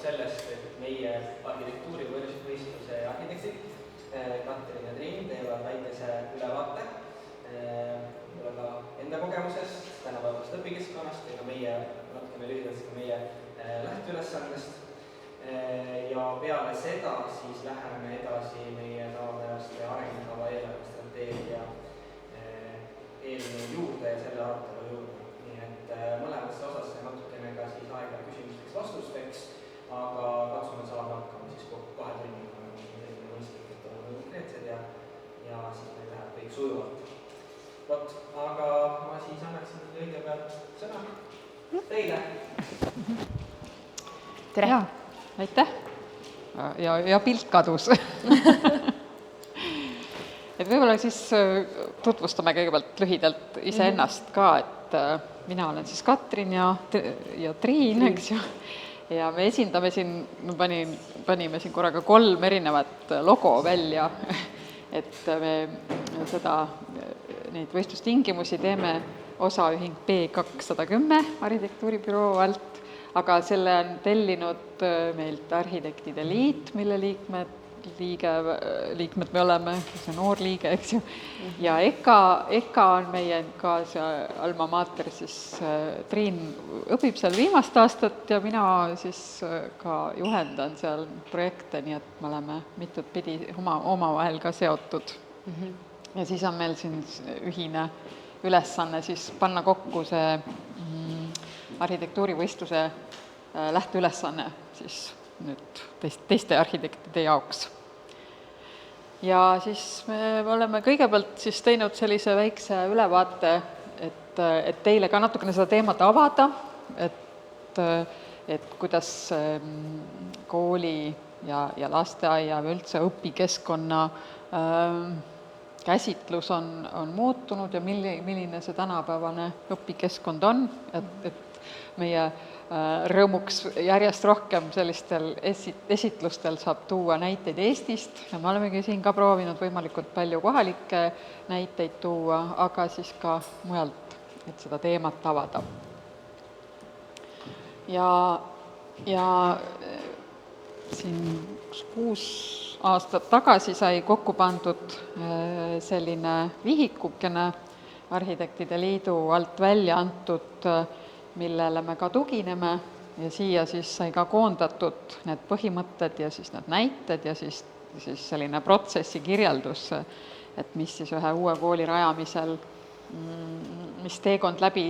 sellest, et meie arhitektuurivõistluse arhitektid Katrin ja Triin teevad väikese ülevaate ka enda kogemusest, tänapäevast õpikeskkonnast ja meie natukene lühidalt ka meie lähteülesandest. Ja peale seda siis läheme edasi meie tavapäraste arengukava eelarvestrateegia eelnõu juurde ja selle arutelu juurde. Nii et mõlemasse osasse natukene ka siis aega küsimusteks vastusteks, aga katsume saada hakkama siis 2 tunniga, nagu selline mõistlik, et oleme konkreetsed ja siis meil läheb kõik sujuvalt. Vot, aga ma siis annaksin kõigepealt sõna teile. Tere! Aitäh! Ja pilt kadus. Et võib-olla siis tutvustame kõigepealt lühidalt iseennast ka, et mina olen siis Katrin ja Triin, eks ju. Ja me esindame siin, panime siin korraga 3 erinevat logo välja, et me neid võistlustingimusi teeme osaühing B210 arhitektuuribüroo alt, aga selle on tellinud meilt Arhitektide Liit, mille liikmed me oleme, see noor liige, eks ju. Ja EKA on meie ka see alma mater, siis Triin õpib seal viimast aastat ja mina siis ka juhendan seal projekte, nii et me oleme mitut pidi omavahel ka seotud. Ja siis on meil siin ühine ülesanne siis panna kokku see arhitektuurivõistluse lähteülesanne siis nüüd teiste arhitektide jaoks. Ja siis me oleme kõigepealt siis teinud sellise väikse ülevaate, et teile ka natukene seda teemat avada, et kuidas kooli ja lasteaia või üldse õpikeskkonna käsitlus on muutunud ja milline see tänapäevane õpikeskkond on, et meie rõõmuks järjest rohkem sellistel esitlustel saab tuua näiteid Eestist ja me olemegi siin ka proovinud võimalikult palju kohalikke näiteid tuua, aga siis ka mujalt, et seda teemat avada. Ja siin 6 aastat tagasi sai kokku pandud selline vihikukene Arhitektide Liidu alt välja antud, millele me ka tugineme ja siia siis sai ka koondatud need põhimõtted ja siis need näited ja siis selline protsessi kirjeldus, et mis siis ühe uue kooli rajamisel, mis teekond läbi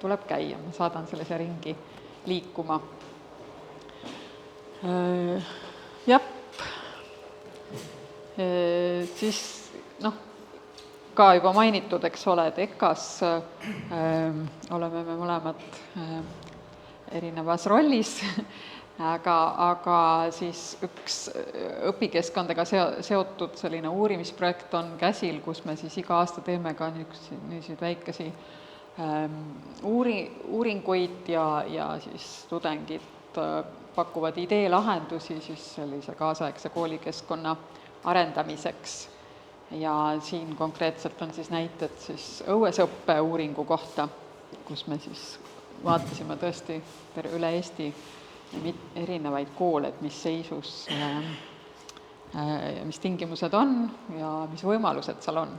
tuleb käia. Ma saadan selle siia ringi liikuma. Siis ka juba mainitud, eks ole, et EKAs oleme me mõlemad erinevas rollis, aga siis üks õpikeskkondega seotud selline uurimisprojekt on käsil, kus me siis iga aasta teeme ka niisuguseid väikesi uuringuid ja siis tudengid pakuvad ideelahendusi siis sellise kaasaegse koolikeskkonna arendamiseks. Ja siin konkreetselt on siis näited siis õuesõppe uuringu kohta, kus me siis vaatasime tõesti üle Eesti erinevaid koole, et mis seisus, mis tingimused on ja mis võimalused seal on.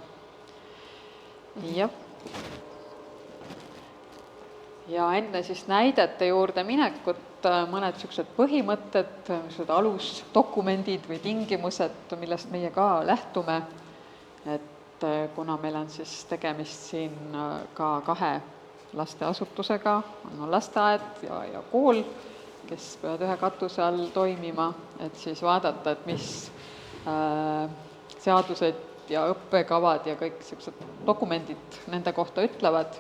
Ja enne siis näidete juurde minekut mõned sellised põhimõtted, alusdokumendid või tingimused, millest meie ka lähtume. Et kuna meil on siis tegemist siin ka 2 lasteasutusega, on lasteaed ja kool, kes peavad ühe katuse all toimima, et siis vaadata, et mis seadused ja õppekavad ja kõik sellised dokumendid nende kohta ütlevad,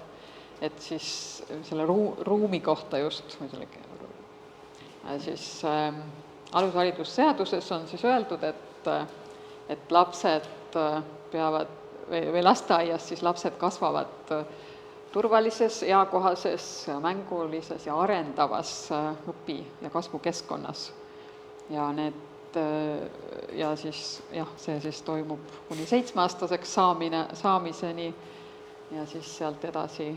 et siis selle ruumi kohta just, siis alusharidusseaduses on siis öeldud, et lapsed peavad või lasteaias siis lapsed kasvavad turvalises, eakohases, mängulises ja arendavas õpi- ja kasvukeskkonnas. Ja see siis toimub kuni 7-aastaseks saamiseni ja siis sealt edasi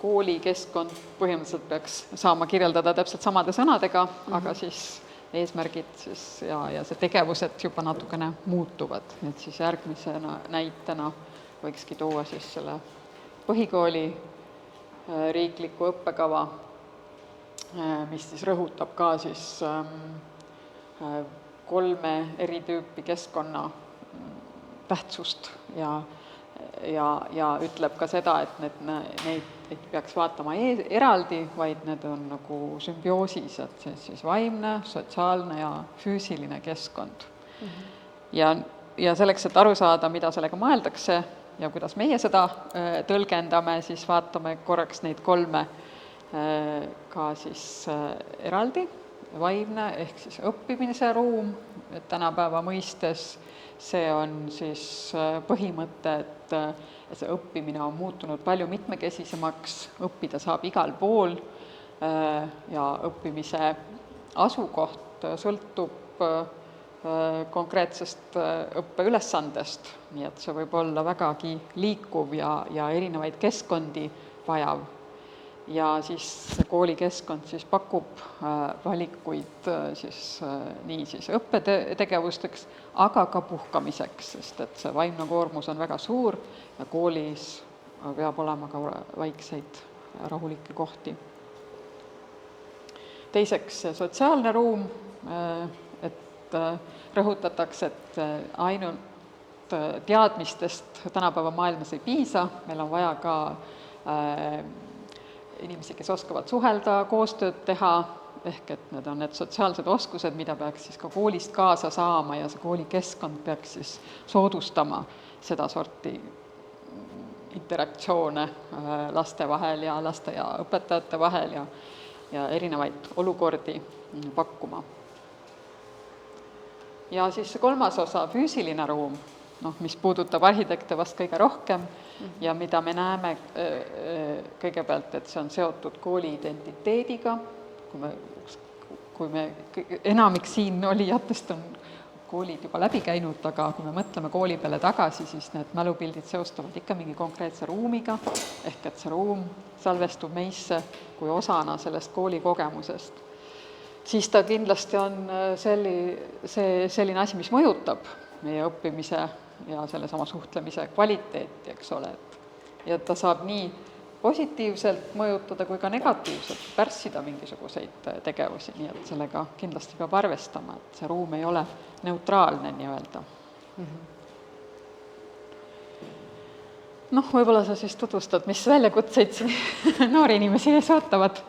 koolikeskkond põhimõtteliselt peaks saama kirjeldada täpselt samade sõnadega, aga siis eesmärgid siis ja see tegevused juba natukene muutuvad. Et siis järgmisena näitena võikski tuua siis selle põhikooli riikliku õppekava, mis siis rõhutab ka siis 3 eri tüüpi keskkonna tähtsust ja ütleb ka seda, et neid ei peaks vaatama eraldi, vaid need on nagu sümbioosis, et see siis vaimne, sotsiaalne ja füüsiline keskkond. Ja selleks, et aru saada, mida sellega mõeldakse ja kuidas meie seda tõlgendame, siis vaatame korraks neid 3 ka siis eraldi. Vaimne ehk siis õppimise ruum, et tänapäeva mõistes see on siis põhimõte, et see õppimine on muutunud palju mitmekesisemaks, õppida saab igal pool ja õppimise asukoht sõltub konkreetsest õppeülesandest, nii et see võib olla vägagi liikuv ja erinevaid keskkondi vajav. Ja siis koolikeskkond siis pakub valikuid siis nii siis õppetegevusteks, aga ka puhkamiseks, sest et see vaimne koormus on väga suur ja koolis peab olema ka vaikseid rahulikke kohti. Teiseks sotsiaalne ruum, et rõhutatakse, et ainult teadmistest tänapäeva maailmas ei piisa, meil on vaja ka inimesi, kes oskavad suhelda, koostööd teha, ehk et need on need sotsiaalsed oskused, mida peaks siis ka koolist kaasa saama ja see koolikeskkond peaks siis soodustama seda sorti interaktsioone laste vahel ja laste ja õpetajate vahel ja erinevaid olukordi pakkuma. Ja siis see 3. osa, füüsiline ruum, mis puudutab arhitekte vast kõige rohkem ja mida me näeme kõigepealt, et see on seotud kooli identiteediga, kui me enamik siin olijatest on koolid juba läbi käinud, aga kui me mõtleme kooli peale tagasi, siis need mälupildid seostavad ikka mingi konkreetse ruumiga, ehk et see ruum salvestub meisse kui osana sellest kooli kogemusest. Siis ta kindlasti on selline asi, mis mõjutab meie õppimise ja sellesama suhtlemise kvaliteeti, eks ole. Ja ta saab nii positiivselt mõjutada kui ka negatiivselt pärssida mingisuguseid tegevusi, nii et sellega kindlasti peab arvestama, et see ruum ei ole neutraalne nii-öelda. Võib-olla sa siis tutvustad, mis väljakutseid noori inimesi ees ootavad?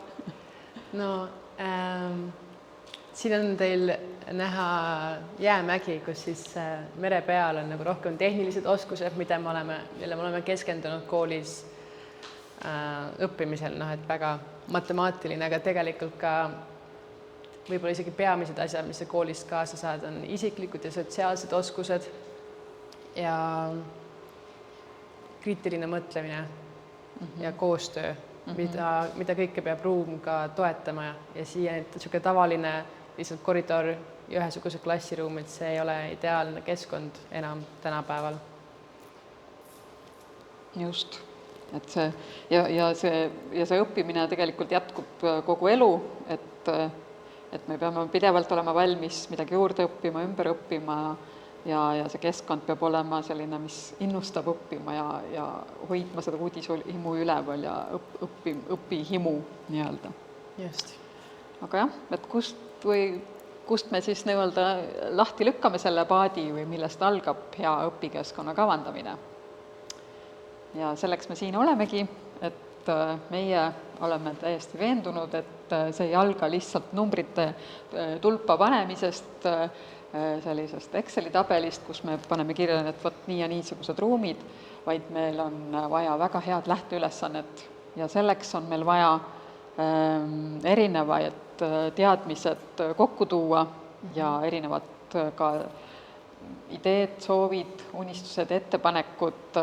Siin on teil näha jäämägi, kus siis mere peal on nagu rohkem tehnilised oskused, mille me oleme keskendunud koolis õppimisel, et väga matemaatiline, aga tegelikult ka võib-olla isegi peamised asjad, mis sa koolist kaasa saad, on isiklikud ja sotsiaalsed oskused ja kriitiline mõtlemine ja koostöö, mida kõike peab ruum ka toetama ja siia niisugune tavaline lihtsalt koridor ja ühesuguse klassiruum, et see ei ole ideaalne keskkond enam tänapäeval. Just, et see õppimine tegelikult jätkub kogu elu, et me peame pidevalt olema valmis midagi juurde õppima, ümber õppima ja see keskkond peab olema selline, mis innustab õppima ja hoidma seda uudishimu üleval ja õpihimu nii-öelda. Just. Aga jah, et kust me siis nii-öelda lahti lükkame selle paadi või millest algab hea õpikeskkonna kavandamine. Ja selleks me siin olemegi, et meie oleme täiesti veendunud, et see ei alga lihtsalt numbrite tulpa panemisest, sellisest Exceli tabelist, kus me paneme kirja, et võt nii ja niisugused ruumid, vaid meil on vaja väga head lähteülesannet ja selleks on meil vaja erinevaid teadmised kokku tuua ja erinevad ka ideed, soovid, unistused, ettepanekud,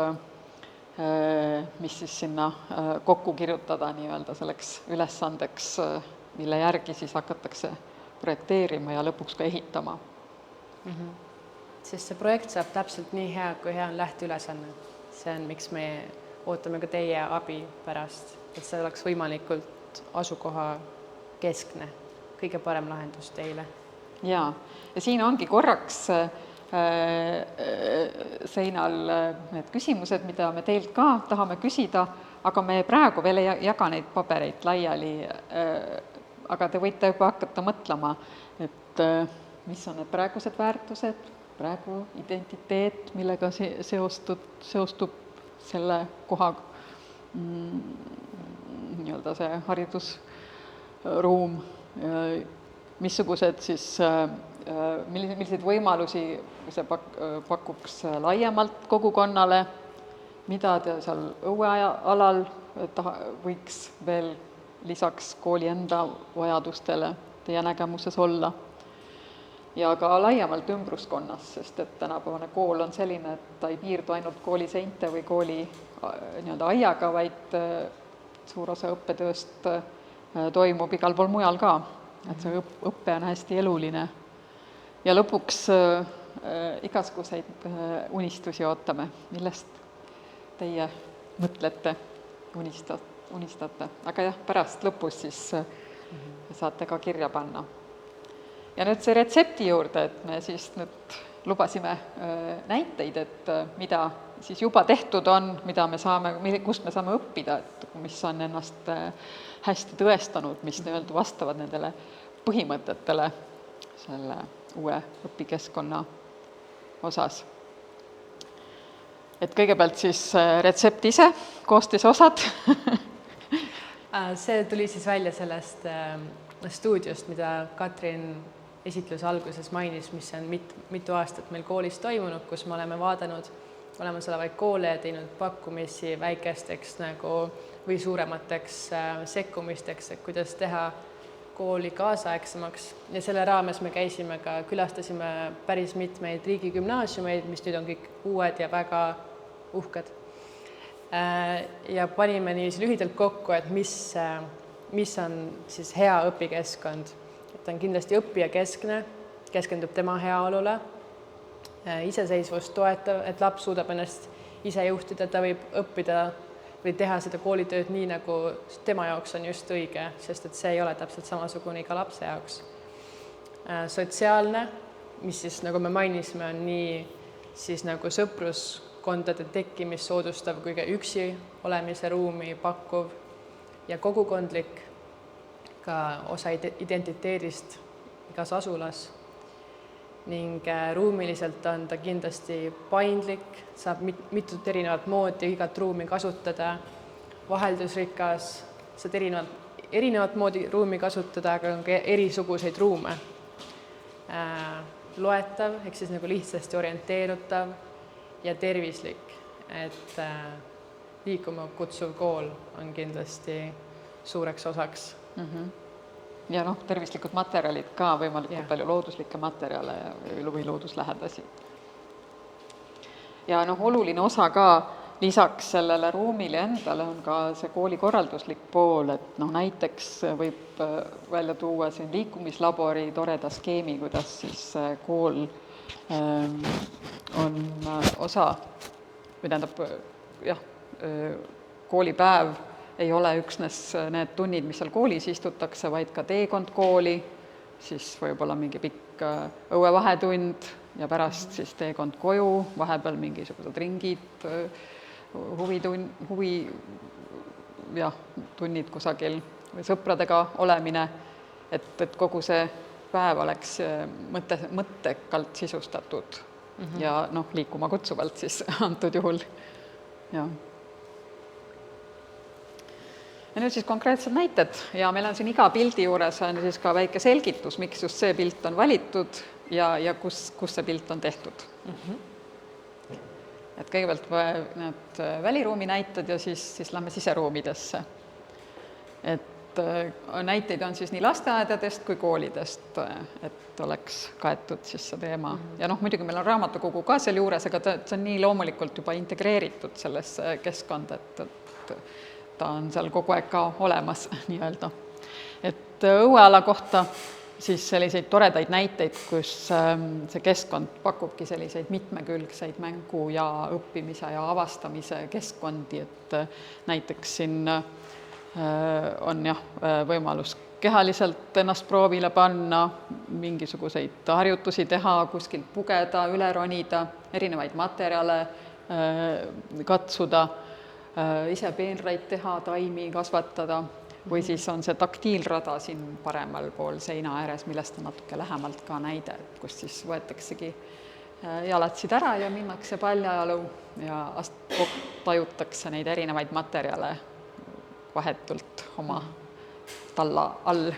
mis siis sinna kokku kirjutada nii-öelda selleks ülesandeks, mille järgi siis hakatakse projekteerima ja lõpuks ka ehitama. Sest see projekt saab täpselt nii hea, kui hea on lähteülesanne. See on, miks me ootame ka teie abi pärast, et see oleks võimalikult asukoha keskne, kõige parem lahendus teile. Ja siin ongi korraks seinal need küsimused, mida me teilt ka tahame küsida, aga me praegu veel ei jaga neid pabereid laiali, aga te võite juba hakata mõtlema, et mis on need praegused väärtused, praegu identiteet, millega seostub selle koha nii-öelda see haridusruum, missugused siis, milliseid võimalusi see pakuks laiemalt kogukonnale, mida te seal õuealal võiks veel lisaks kooli enda vajadustele teie nägemuses olla. Ja ka laiemalt ümbruskonnas, sest et tänapäevane kool on selline, et ta ei piirdu ainult kooli seinte või kooli nii-öelda aiaga, vaid suur osa õppetööst toimub igal pool mujal ka. Et see õppe on hästi eluline. Ja lõpuks igasuguseid unistusi ootame, millest teie mõtlete, unistate. Aga jah, pärast lõpus siis saate ka kirja panna. Ja nüüd see retsepti juurde, et me siis nüüd lubasime näiteid, et mida siis juba tehtud on, mida me saame, kust me saame õppida, et mis on ennast hästi tõestanud, mis nii-öelda vastavad nendele põhimõtetele selle uue õpikeskkonna osas. Et kõigepealt siis retsept ise, koostisosad. See tuli siis välja sellest stuudiost, mida Katrin esitluse alguses mainis, mis on mitu aastat meil koolis toimunud, kus me oleme vaadanud olemasolevaid koole ja teinud pakkumisi väikesteks või suuremateks sekkumisteks, et kuidas teha kooli kaasaegsemaks. Ja selle raames me külastasime päris mitmeid riigigümnaasiumeid, mis nüüd on kõik uued ja väga uhked. Ja panime niiviisi lühidalt kokku, et mis on siis hea õpikeskkond. Et on kindlasti õppijakeskne, keskendub tema heaolule, iseseisvust toetav, et laps suudab ennast ise juhtida, ta võib õppida või teha seda koolitööd nii, nagu tema jaoks on just õige, sest et see ei ole täpselt samasugune iga lapse jaoks. Sotsiaalne, mis siis, nagu me mainisime, on nii siis nagu sõpruskondade tekkimist soodustav kui ka üksi olemise ruumi pakkuv ja kogukondlik, ka osa identiteedist igas asulas ning ruumiliselt on ta kindlasti paindlik, saab mitut erinevat moodi igat ruumi kasutada, vaheldusrikas, saad erinevat moodi ruumi kasutada, aga on ka erisuguseid ruume. Loetav, ehk siis nagu lihtsasti orienteerutav ja tervislik, et liikuma kutsuv kool on kindlasti suureks osaks. Ja tervislikud materjalid ka, võimalikult palju looduslikke materjale või looduslähedasi. Ja oluline osa ka lisaks sellele ruumile endale on ka see koolikorralduslik pool, et näiteks võib välja tuua siin liikumislabori toreda skeemi, kuidas siis kool on osa, või tähendab, koolipäev ei ole üksnes need tunnid, mis seal koolis istutakse, vaid ka teekond kooli, siis võib-olla mingi pikk õuevahetund ja pärast siis teekond koju, vahepeal mingisugused ringid, tunnid kusagil või sõpradega olemine, et kogu see päev oleks mõttekalt sisustatud ja liikuma kutsuvalt siis antud juhul. Ja nüüd siis konkreetsed näited ja meil on siin iga pildi juures on siis ka väike selgitus, miks just see pilt on valitud ja kus see pilt on tehtud. Et kõigepealt need väliruumi näited ja siis lähme siseruumidesse. Et näiteid on siis nii lasteaedadest kui koolidest, et oleks kaetud siis see teema. Ja muidugi meil on raamatukogu ka seal juures, aga see on nii loomulikult juba integreeritud sellesse keskkonda, et ta on seal kogu aeg ka olemas nii-öelda. Et õueala kohta siis selliseid toredaid näiteid, kus see keskkond pakubki selliseid mitmekülgseid mängu ja õppimise ja avastamise keskkondi, et näiteks siin on võimalus kehaliselt ennast proovile panna, mingisuguseid harjutusi teha, kuskilt pugeda, üle ronida, erinevaid materjale katsuda, ise peenraid teha, taimi kasvatada, või siis on see taktiilrada siin paremal pool seina ääres, millest on natuke lähemalt ka näide, kus siis võetaksegi jalatsid ära ja minnakse paljajalu ja tajutakse neid erinevaid materjale vahetult oma talla all.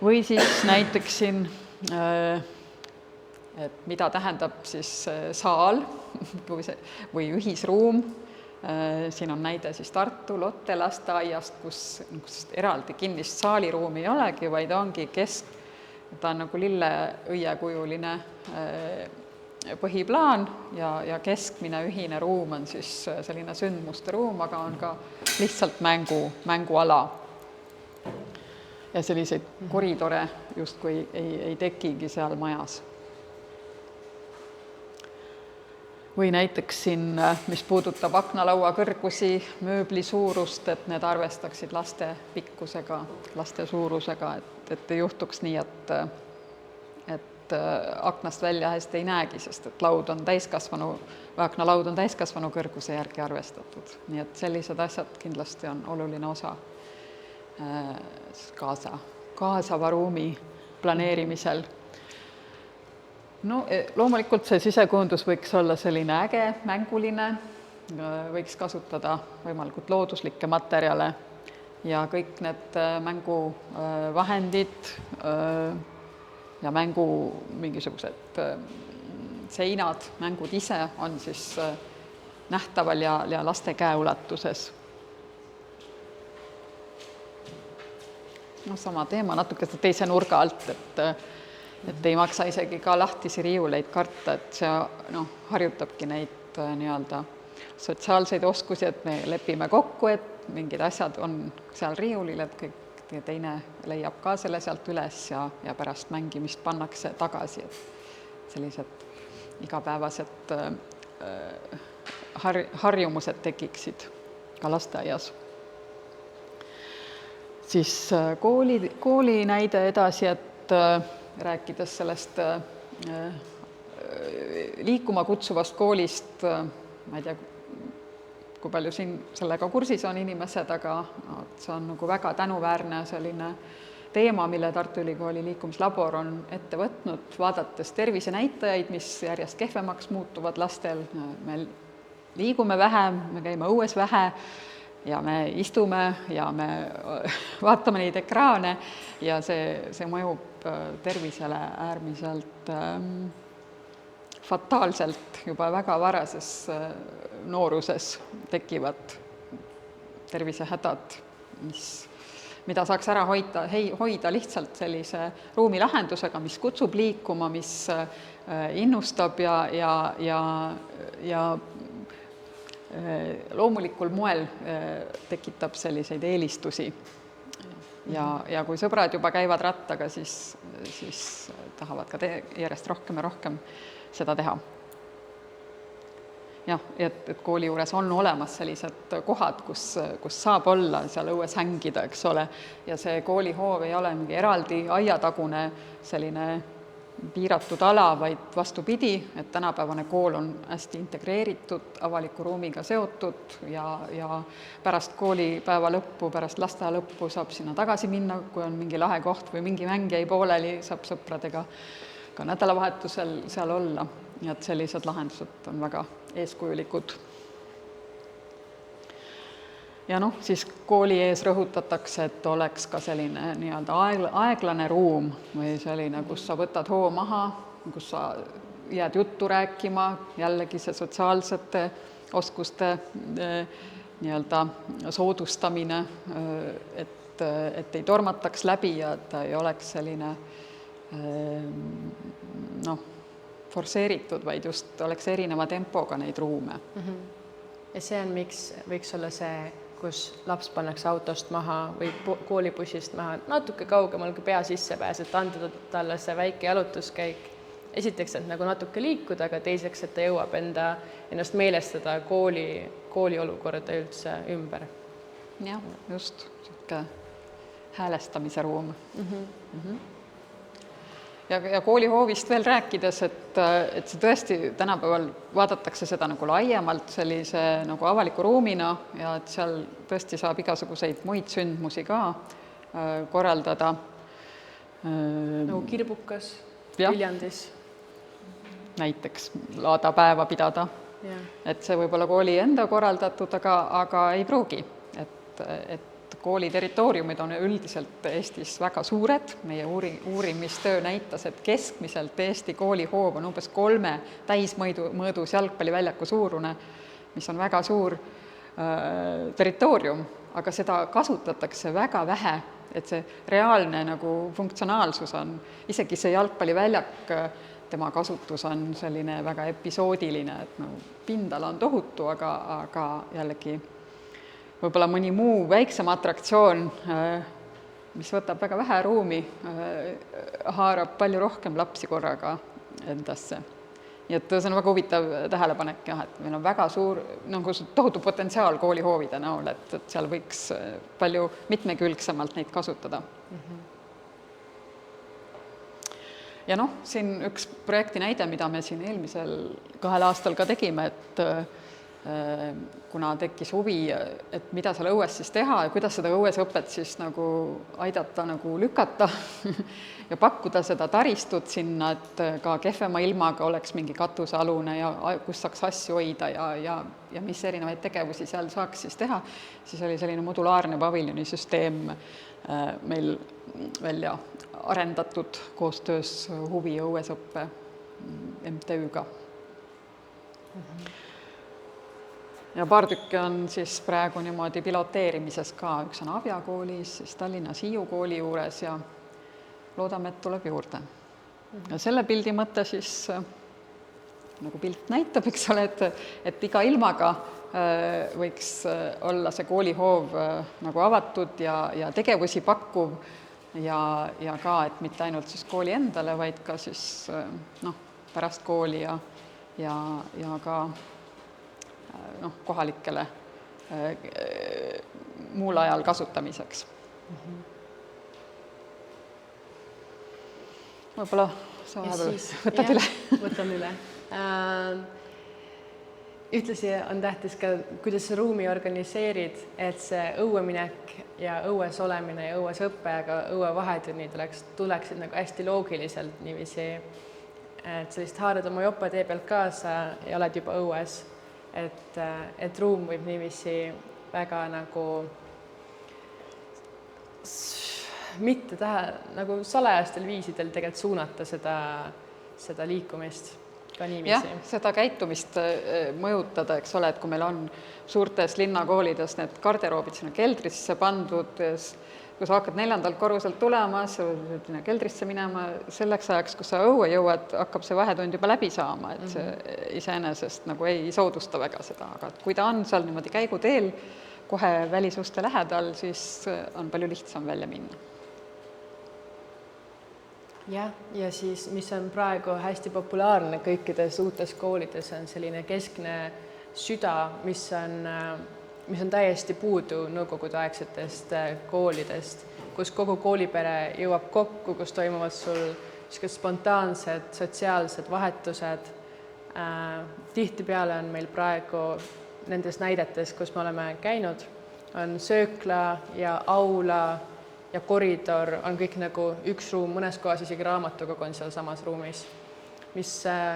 Või siis näiteks siin, et mida tähendab siis saal või ühisruum. Siin on näide siis Tartu Lotte lasteaiast, kus eraldi kinnist saaliruumi ei olegi, vaid ongi ta on nagu lilleõiekujuline põhiplaan ja keskmine ühine ruum on siis selline sündmuste ruum, aga on ka lihtsalt mänguala. Ja selliseid koridore justkui ei tekigi seal majas. Või näiteks siin, mis puudutab aknalaua kõrgusi, mööbli suurust, et need arvestaksid laste pikkusega, laste suurusega, et ei juhtuks nii, et aknast välja hästi ei näegi, sest et laud on täiskasvanu või aknalaud on täiskasvanu kõrguse järgi arvestatud. Nii et sellised asjad kindlasti on oluline osa kaasava ruumi planeerimisel. No loomulikult see sisekujundus võiks olla selline äge, mänguline, võiks kasutada võimalikult looduslikke materjale ja kõik need mänguvahendid ja mängu mingisugused seinad, mängud ise on siis nähtaval ja laste käeulatuses. No sama teema natuke teise nurga alt, et ei maksa isegi ka lahtisi riiuleid karta, et see harjutabki neid nii-öelda sotsiaalseid oskusi, et me lepime kokku, et mingid asjad on seal riiulil, et kõik teine leiab ka selle sealt üles ja pärast mängimist pannakse tagasi, et sellised igapäevased harjumused tekiksid ka lasteaias. Siis kooli näide edasi, et rääkides sellest liikuma kutsuvast koolist, ma ei tea, kui palju siin sellega kursis on inimesed, aga see on nagu väga tänuväärne selline teema, mille Tartu Ülikooli liikumislabor on ette võtnud, vaadates tervisenäitajaid, mis järjest kehvemaks muutuvad lastel. Me liigume vähem, me käime õues vähe ja me istume ja me vaatame neid ekraane ja see mõjub tervisele äärmiselt fataalselt, juba väga varases nooruses tekivad tervisehädad, mida saaks ära hoida lihtsalt sellise ruumilahendusega, mis kutsub liikuma, mis innustab ja loomulikul moel tekitab selliseid eelistusi. Ja kui sõbrad juba käivad rattaga, siis tahavad ka järjest rohkem ja rohkem seda teha. Jah, et kooli juures on olemas sellised kohad, kus saab olla seal õues hängida, eks ole, ja see koolihoov ei ole mingi eraldi aiatagune selline piiratud ala, vaid vastupidi, et tänapäevane kool on hästi integreeritud, avaliku ruumiga seotud ja pärast koolipäeva lõppu, pärast lasteaia lõppu saab sinna tagasi minna, kui on mingi lahe koht või mingi mäng jäi pooleli, saab sõpradega ka nädalavahetusel seal olla. Ja et sellised lahendused on väga eeskujulikud. Ja siis kooli ees rõhutatakse, et oleks ka selline nii-öelda aeglane ruum või selline, kus sa võtad hoo maha, kus sa jääd juttu rääkima, jällegi see sotsiaalsete oskuste nii-öelda soodustamine, et ei tormataks läbi ja et ei oleks selline forsseeritud, vaid just oleks erineva tempoga neid ruume. Ja see on, miks võiks olla see kus laps pannakse autost maha või koolibussist maha natuke kaugemal kui pea sissepääs, et anda talle see väike jalutuskäik. Esiteks, et nagu natuke liikuda, aga teiseks, et ta jõuab ennast meelestada kooli olukorda üldse ümber. Jah, just selline häälestamise ruum. Ja koolihoovist veel rääkides, et see tõesti tänapäeval vaadatakse seda nagu laiemalt sellise nagu avaliku ruumina ja et seal tõesti saab igasuguseid muid sündmusi ka korraldada. Nagu Kirbukas, Viljandis. Näiteks laadapäeva pidada. Ja. Et see võib olla kooli enda korraldatud, aga ei pruugi. Et kooli territooriumid on üldiselt Eestis väga suured. Meie uurimistöö näitas, et keskmiselt Eesti koolihoov on umbes 3 täismõõdus jalgpalliväljaku suurune, mis on väga suur territoorium, aga seda kasutatakse väga vähe, et see reaalne nagu funktsionaalsus on, isegi see jalgpalliväljak, tema kasutus on selline väga episoodiline, et nagu pindala on tohutu, aga jällegi võib-olla mõni muu väiksem atraktsioon, mis võtab väga vähe ruumi, haarab palju rohkem lapsi korraga endasse. Nii et see on väga huvitav tähelepanek, jah, et meil on väga suur, nagu tohutu potentsiaal koolihoovide näol, et seal võiks palju mitmekülgsemalt neid kasutada. Ja noh, siin üks projekti näide, mida me siin eelmisel 2 aastal ka tegime, et kuna tekkis huvi, et mida seal õues siis teha ja kuidas seda õuesõpet siis nagu aidata nagu lükata ja pakkuda seda taristut sinna, et ka kehvema ilmaga oleks mingi katusealune ja kus saaks asju hoida ja mis erinevaid tegevusi seal saaks siis teha, siis oli selline modulaarne paviljonisüsteem meil välja arendatud koostöös huvi õuesõppe MTÜ-ga. Ja paar tükki on siis praegu niimoodi piloteerimises ka, üks on Avja koolis, siis Tallinnas Hiiu kooli juures ja loodame, et tuleb juurde. Ja selle pildi mõte siis, nagu pilt näitab, eks ole, et iga ilmaga võiks olla see koolihoov nagu avatud ja tegevusi pakkuv ja ka, et mitte ainult siis kooli endale, vaid ka siis pärast kooli ja ka kohalikele muul ajal kasutamiseks. Võib-olla sa võtad üle. Võtan üle. Ühtlasi on tähtis ka, kuidas sa ruumi organiseerid, et see õueminek ja õues olemine ja õues õppe, aga õue vahetunnid tuleksid nagu hästi loogiliselt niiviisi, et sellist haarad oma jopa tee pealt kaasa ja oled juba õues. Et ruum võib niiviisi väga nagu mitte nagu salajastel viisidel tegelikult suunata seda liikumist ka niiviisi. Jah, seda käitumist mõjutada, eks ole, et kui meil on suurtes linnakoolides need garderoobid sinna keldrisse pandud, kui sa hakkad 4. korruselt tulema, sa võid keldrisse minema, selleks ajaks, kui sa õue jõuad, hakkab see vahetund juba läbi saama, et see iseenesest nagu ei soodusta väga seda, aga kui ta on seal niimoodi käiguteel kohe välisuste lähedal, siis on palju lihtsam välja minna. Jah, ja siis, mis on praegu hästi populaarne kõikides uutes koolides, on selline keskne süda, mis on täiesti puudu nõukogudeaegsetest koolidest, kus kogu koolipere jõuab kokku, kus toimuvad sul spontaansed sotsiaalsed vahetused. Tihtipeale on meil praegu nendes näidetes, kus me oleme käinud, on söökla ja aula ja koridor on kõik nagu üks ruum, mõnes kohas isegi raamatukogu on seal samas ruumis. Mis see,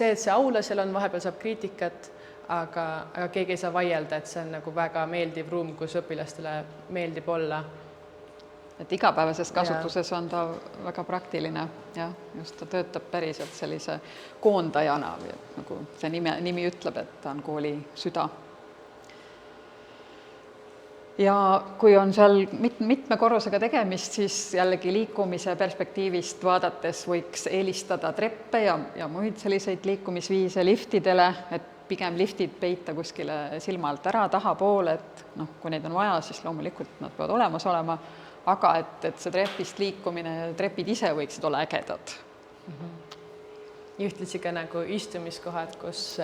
et see aula seal on, vahepeal saab kriitikat, aga keegi ei saa vaielda, et see on nagu väga meeldiv ruum, kus õpilastele meeldib olla. Et igapäevases kasutuses on ta väga praktiline, jah, just ta töötab päriselt sellise koondajana, nagu see nimi ütleb, et ta on kooli süda. Ja kui on seal mitme korrusega tegemist, siis jällegi liikumise perspektiivist vaadates võiks eelistada treppe ja muid selliseid liikumisviise liftidele, et pigem liftid peita kuskile silma alt ära, tahapoole, et noh, kui neid on vaja, siis loomulikult nad peavad olemas olema, aga et see trepist liikumine ja trepid ise võiksid olla ägedad. Ühtlasi ka nagu istumiskohad, kus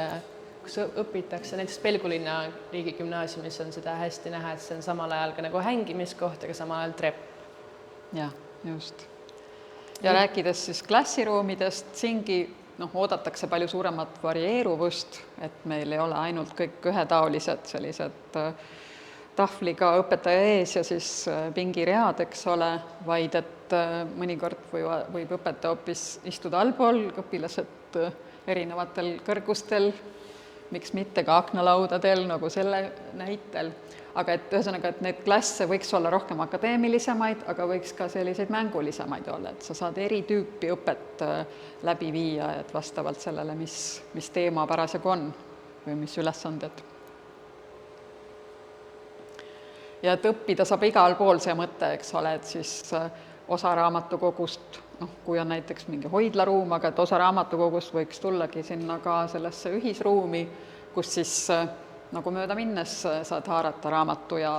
õpitakse, näiteks Pelgulinna riigigümnaasiumis on seda hästi näha, et see on samal ajal ka nagu hängimiskoht, aga samal ajal trepp. Jah, just. Ja rääkides siis klassiruumidest, siingi oodatakse palju suuremat varieeruvust, et meil ei ole ainult kõik ühetaolised sellised tahvliga õpetaja ees ja siis pingiread, eks ole, vaid et mõnikord võib õpetaja hoopis istuda allpool, õpilased erinevatel kõrgustel, miks mitte ka aknalaudadel, nagu selle näitel, aga et ühesõnaga, et need klasse võiks olla rohkem akadeemilisemaid, aga võiks ka selliseid mängulisemaid olla, et sa saad eri tüüpi õpet läbi viia, et vastavalt sellele, mis teema parasjagu on või mis ülesanded. Ja et õppida saab igal pool see mõte, eks ole, et siis osa raamatukogust, kui on näiteks mingi hoidlaruum, aga et osa raamatukogust võiks tullagi sinna ka sellesse ühisruumi, kus siis nagu mööda minnes saad haarata raamatu ja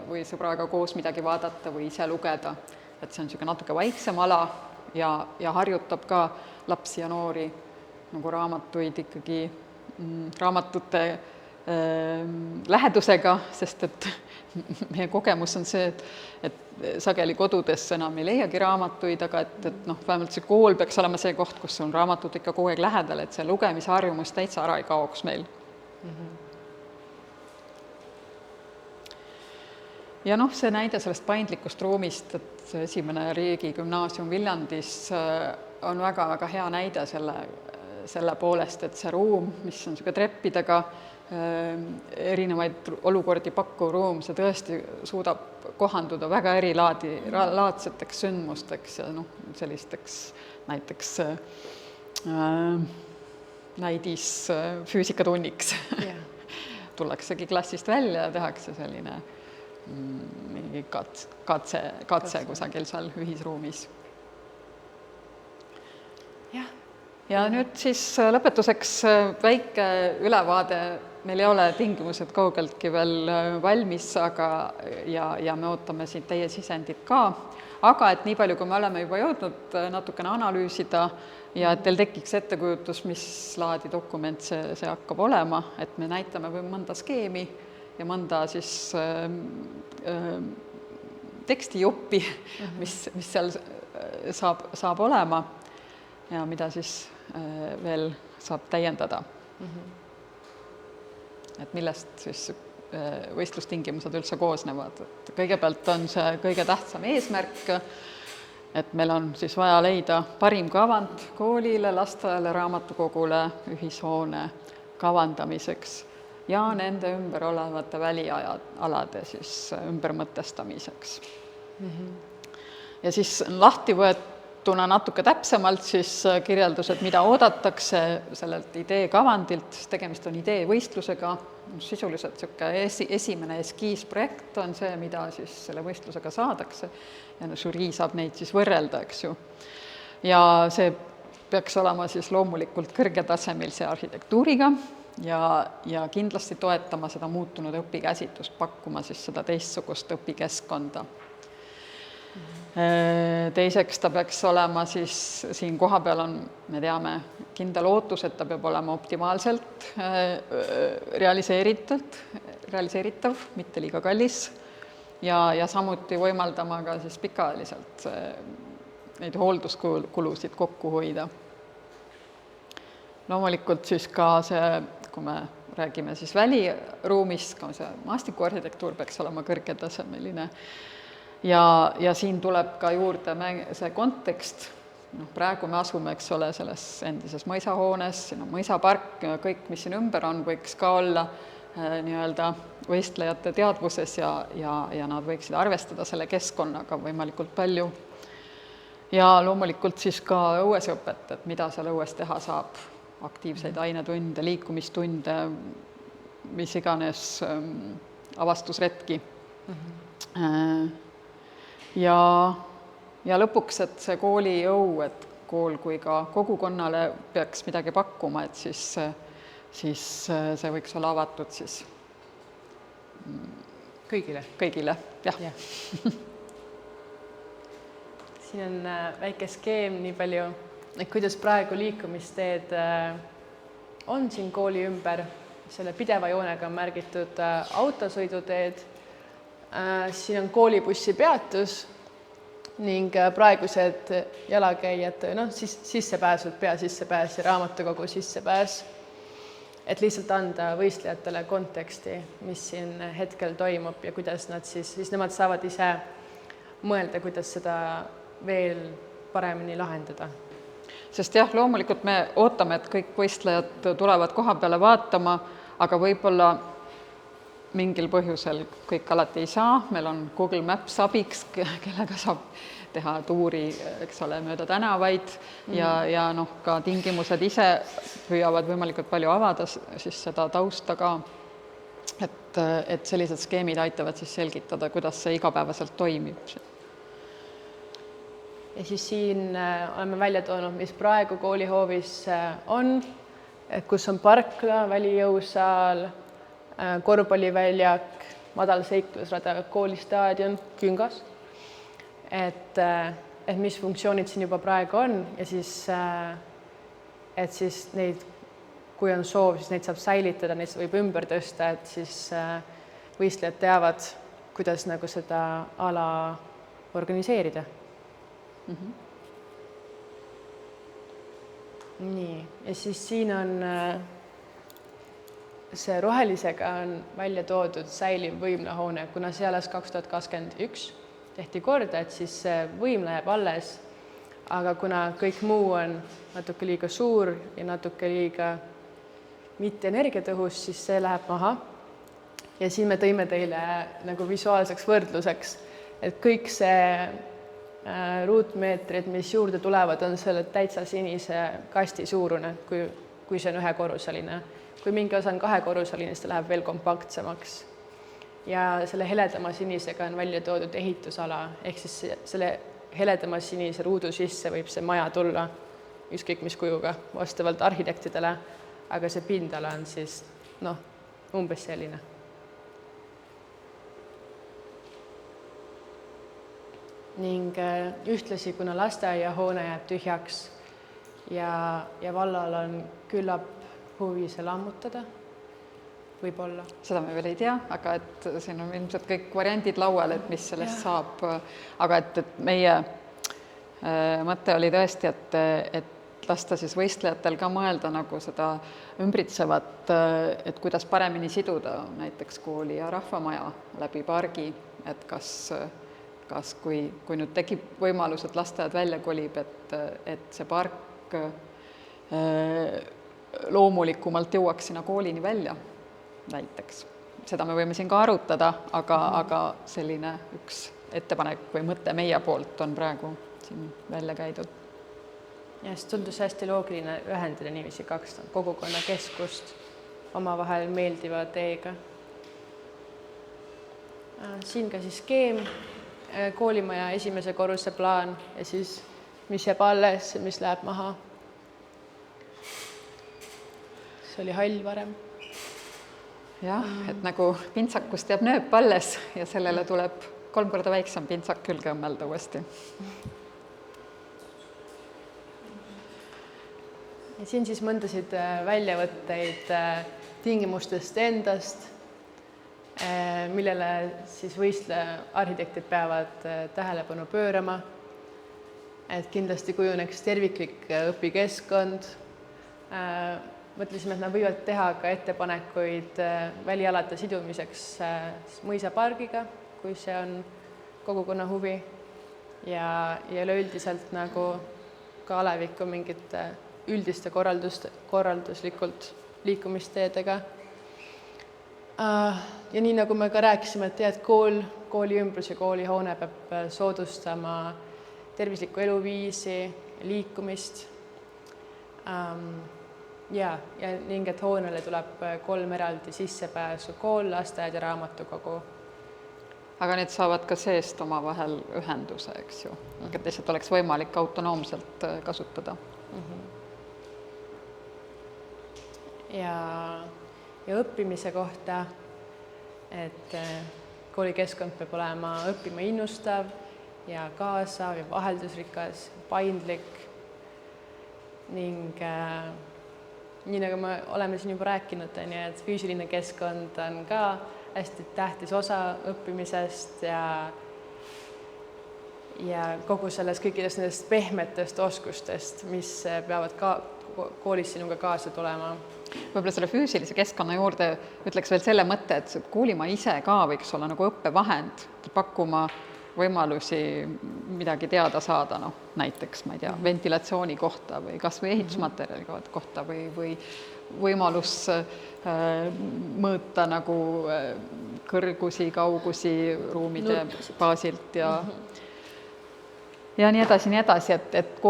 või sõbraga koos midagi vaadata või ise lugeda. Et see on niisugune natuke vaiksem ala ja harjutab ka lapsi ja noori nagu raamatuid ikkagi raamatute lähedusega, sest et meie kogemus on see, et sageli kodudes enam ei leiagi raamatuid, aga et vähemalt see kool peaks olema see koht, kus on raamatud ikka kogu aeg lähedal, et see lugemise harjumus täitsa ära ei kaoks meil. Ja see näide sellest paindlikust ruumist, et see esimene riigigümnaasium Viljandis on väga-väga hea näide selle poolest, et see ruum, mis on niisugune treppidega, erinevaid olukordi pakkuv ruum, see tõesti suudab kohanduda väga erilaadseteks sündmusteks ja sellisteks näiteks näidis füüsikatunniks. Tullaksegi klassist välja ja tehakse selline mingi katse kusagil seal ühisruumis. Ja nüüd siis lõpetuseks väike ülevaade. Meil ei ole tingimused kaugeltki veel valmis, ja me ootame siin teie sisendit ka. Aga et nii palju, kui me oleme juba jõudnud natukene analüüsida ja et teil tekiks ettekujutus, mis laadi dokument see hakkab olema, et me näitame või mõnda skeemi ja mõnda siis tekstijuppi, mis seal saab olema ja mida siis veel saab täiendada. Et millest siis võistlustingimused üldse koosnevad. Et kõigepealt on see kõige tähtsam eesmärk, et meil on siis vaja leida parim kavand koolile, lasteaiale, raamatukogule, ühishoone kavandamiseks ja nende ümber olevate välialade siis ümbermõtestamiseks. Ja siis lahti võetuna natuke täpsemalt siis kirjeldused, mida oodatakse sellelt idee kavandilt, tegemist on idee võistlusega, sisuliselt esimene eskiisprojekt on see, mida siis selle võistlusega saadakse ja žürii saab neid siis võrrelda, eks ju. Ja see peaks olema siis loomulikult kõrgetasemelise arhitektuuriga ja kindlasti toetama seda muutunud õpikäsitlust, pakkuma siis seda teistsugust õpikeskkonda. Teiseks ta peaks olema siis, siin koha peal on, me teame, kindel ootus, et ta peab olema optimaalselt realiseeritav, mitte liiga kallis ja samuti võimaldama ka siis pikaajaliselt neid hoolduskulusid kokku hoida. Loomulikult siis ka see, kui me räägime siis väliruumist, ka see maastikuarhitektuur peaks olema kõrgetasemeline. Ja siin tuleb ka juurde see kontekst, praegu me asume, eks ole, selles endises mõisahoones, siin on mõisapark, kõik, mis siin ümber on, võiks ka olla nii-öelda võistlejate teadvuses ja nad võiksid arvestada selle keskkonnaga võimalikult palju. Ja loomulikult siis ka õuesõpet, et mida seal õues teha saab, aktiivseid ainetunde, liikumistunde, mis iganes avastusretki. Ja lõpuks, et see kooli jõu, et kool kui ka kogukonnale peaks midagi pakkuma, et siis siis see võiks olla avatud siis kõigile, jah. Siin on väike skeem nii palju, et kuidas praegu liikumisteed on siin kooli ümber. Selle pideva joonega on märgitud autosõiduteed. Siin on koolibussi peatus ning praegused jalakäijate sissepääsud, peasissepääs ja raamatukogu sissepääs, et lihtsalt anda võistlejatele konteksti, mis siin hetkel toimub ja kuidas nad siis nemad saavad ise mõelda, kuidas seda veel paremini lahendada. Sest jah, loomulikult me ootame, et kõik võistlejad tulevad koha peale vaatama, aga võib-olla mingil põhjusel kõik alati ei saa. Meil on Google Maps abiks, kellega saab teha tuuri, eks ole, mööda tänavaid ja ka tingimused ise püüavad võimalikult palju avada siis seda tausta ka. Et sellised skeemid aitavad siis selgitada, kuidas see igapäevaselt toimib. Ja siis siin oleme välja toonud, mis praegu koolihoovis on, kus on parkla, välijõusaal, korvpalliväljak, madal seiklusrada, koolistaadion, küngas. Et mis funktsioonid siin juba praegu on ja siis neid, kui on soov, siis neid saab säilitada, neid võib ümber tõsta, et siis võistlejad teavad, kuidas nagu seda ala organiseerida. Nii, ja siis siin on see rohelisega on välja toodud säiliv võimlahoone, kuna see alles 2021 tehti korda, et siis see võimla jääb alles, aga kuna kõik muu on natuke liiga suur ja natuke liiga mitte energiatõhus, siis see läheb maha. Ja siin me tõime teile nagu visuaalseks võrdluseks, et kõik see ruutmeetrid, mis juurde tulevad, on selle täitsa sinise kasti suurune, kui see on ühekorruseline. Kui mingi osa on kahekorruseline, siis ta läheb veel kompaktsemaks. Ja selle heledama sinisega on välja toodud ehitusala, ehk siis selle heledama sinise ruudu sisse võib see maja tulla ükskõik mis kujuga vastavalt arhitektidele, aga see pindala on siis umbes selline. Ning ühtlasi, kuna lasteaiahoone jääb tühjaks ja vallal on küllap huvi see lammutada, võib-olla. Seda me veel ei tea, aga et siin on ilmselt kõik variandid laual, et mis sellest saab. Aga et meie mõte oli tõesti, et lasta siis võistlejatel ka mõelda nagu seda ümbritsevat, et kuidas paremini siduda näiteks kooli ja rahvamaja läbi pargi, et kas kui nüüd tekib võimalus, et lasteaed välja kolib, et see park loomulikumalt jõuaks sinna koolini välja näiteks. Seda me võime siin ka arutada, aga selline üks ettepanek või mõte meie poolt on praegu siin välja käidud. Ja siis tundus hästi loogiline ühendada niiviisi kaks kogukonnakeskust omavahel meeldiva teega. Siin ka siis skeem, koolimaja esimese korruse plaan ja siis mis jääb alles, mis läheb maha. See oli hall varem. Jah, et nagu pintsakust jääb nööp alles ja sellele tuleb 3 korda väiksem pintsak külge õmmelda uuesti. Ja siin siis mõndasid väljavõtteid tingimustest endast, millele siis arhitektid peavad tähelepanu pöörama, et kindlasti kujuneks terviklik õpikeskkond. Mõtlesime, et nad võivad teha ka ettepanekuid välialade sidumiseks mõisapargiga, kui see on kogukonna huvi ja üleüldiselt nagu ka alevikku mingite üldiste korralduslikult liikumisteedega. Ja nii nagu me ka rääkisime, et kooli ümbrus ja koolihoone peab soodustama tervislikku eluviisi, liikumist. Ja ning et hoonele tuleb 3 eraldi sissepääsu, kool, lasteaed ja raamatukogu. Aga need saavad ka seest omavahel ühenduse, eks ju, et lihtsalt oleks võimalik autonoomselt kasutada. ja õppimise kohta, et koolikeskkond peab olema õppima innustav ja kaasav ja vaheldusrikas, paindlik ning nii nagu me oleme siin juba rääkinud, et füüsiline keskkond on ka hästi tähtis osa õppimisest ja kogu sellest kõikidest nendest pehmetest oskustest, mis peavad ka koolis sinuga kaasa tulema. Võib-olla selle füüsilise keskkonna juurde ütleks veel selle mõtte, et koolimaa ise ka võiks olla nagu õppevahend, pakkuma võimalusi midagi teada saada, näiteks, ma ei tea, ventilatsiooni kohta või kas või ehitusmaterjali kohta või võimalus mõõta nagu kõrgusi, kaugusi ruumide baasilt ja nii edasi, et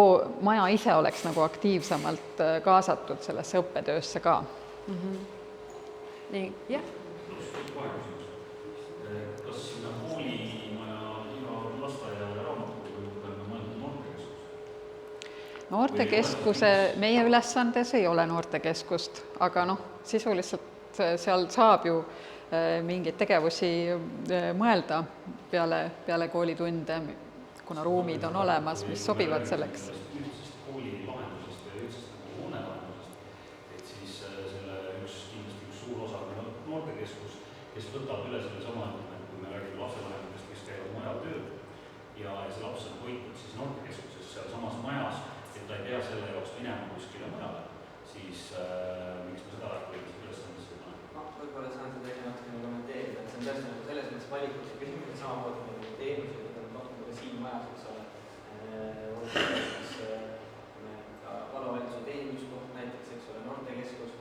maja ise oleks nagu aktiivsemalt kaasatud sellesse õppetöösse ka. Nii, jah. Kas sinna koolimaja iga lasteaia ja raamatukogu või mõeldud noortekeskus? Noortekeskuse meie ülesandes ei ole noortekeskust, aga sisuliselt seal saab ju mingeid tegevusi mõelda peale koolitunde, kuna ruumid on olemas, mis sobivad selleks. Ühtsest koolilahendusest ja ühtsest hoonelahendusest, et siis selle kindlasti üks suur osa on noortekeskus, kes võtab üle selle sama, kui me räägime lapsevanematest, kes käivad mujal tööl ja see laps on hoitud siis noortekeskuses seal samas majas, et ta ei pea selle jaoks minema kuskile mujale, siis miks me seda ülesandesse ei pane? Võib-olla saan seda natukene kommenteerida, et see on tõesti selles mõttes valikute küsimus, et samamoodi nagu teenused siin majas, eks ole, vallavalitsuse teeninduskoht näiteks, eks ole, noortekeskus,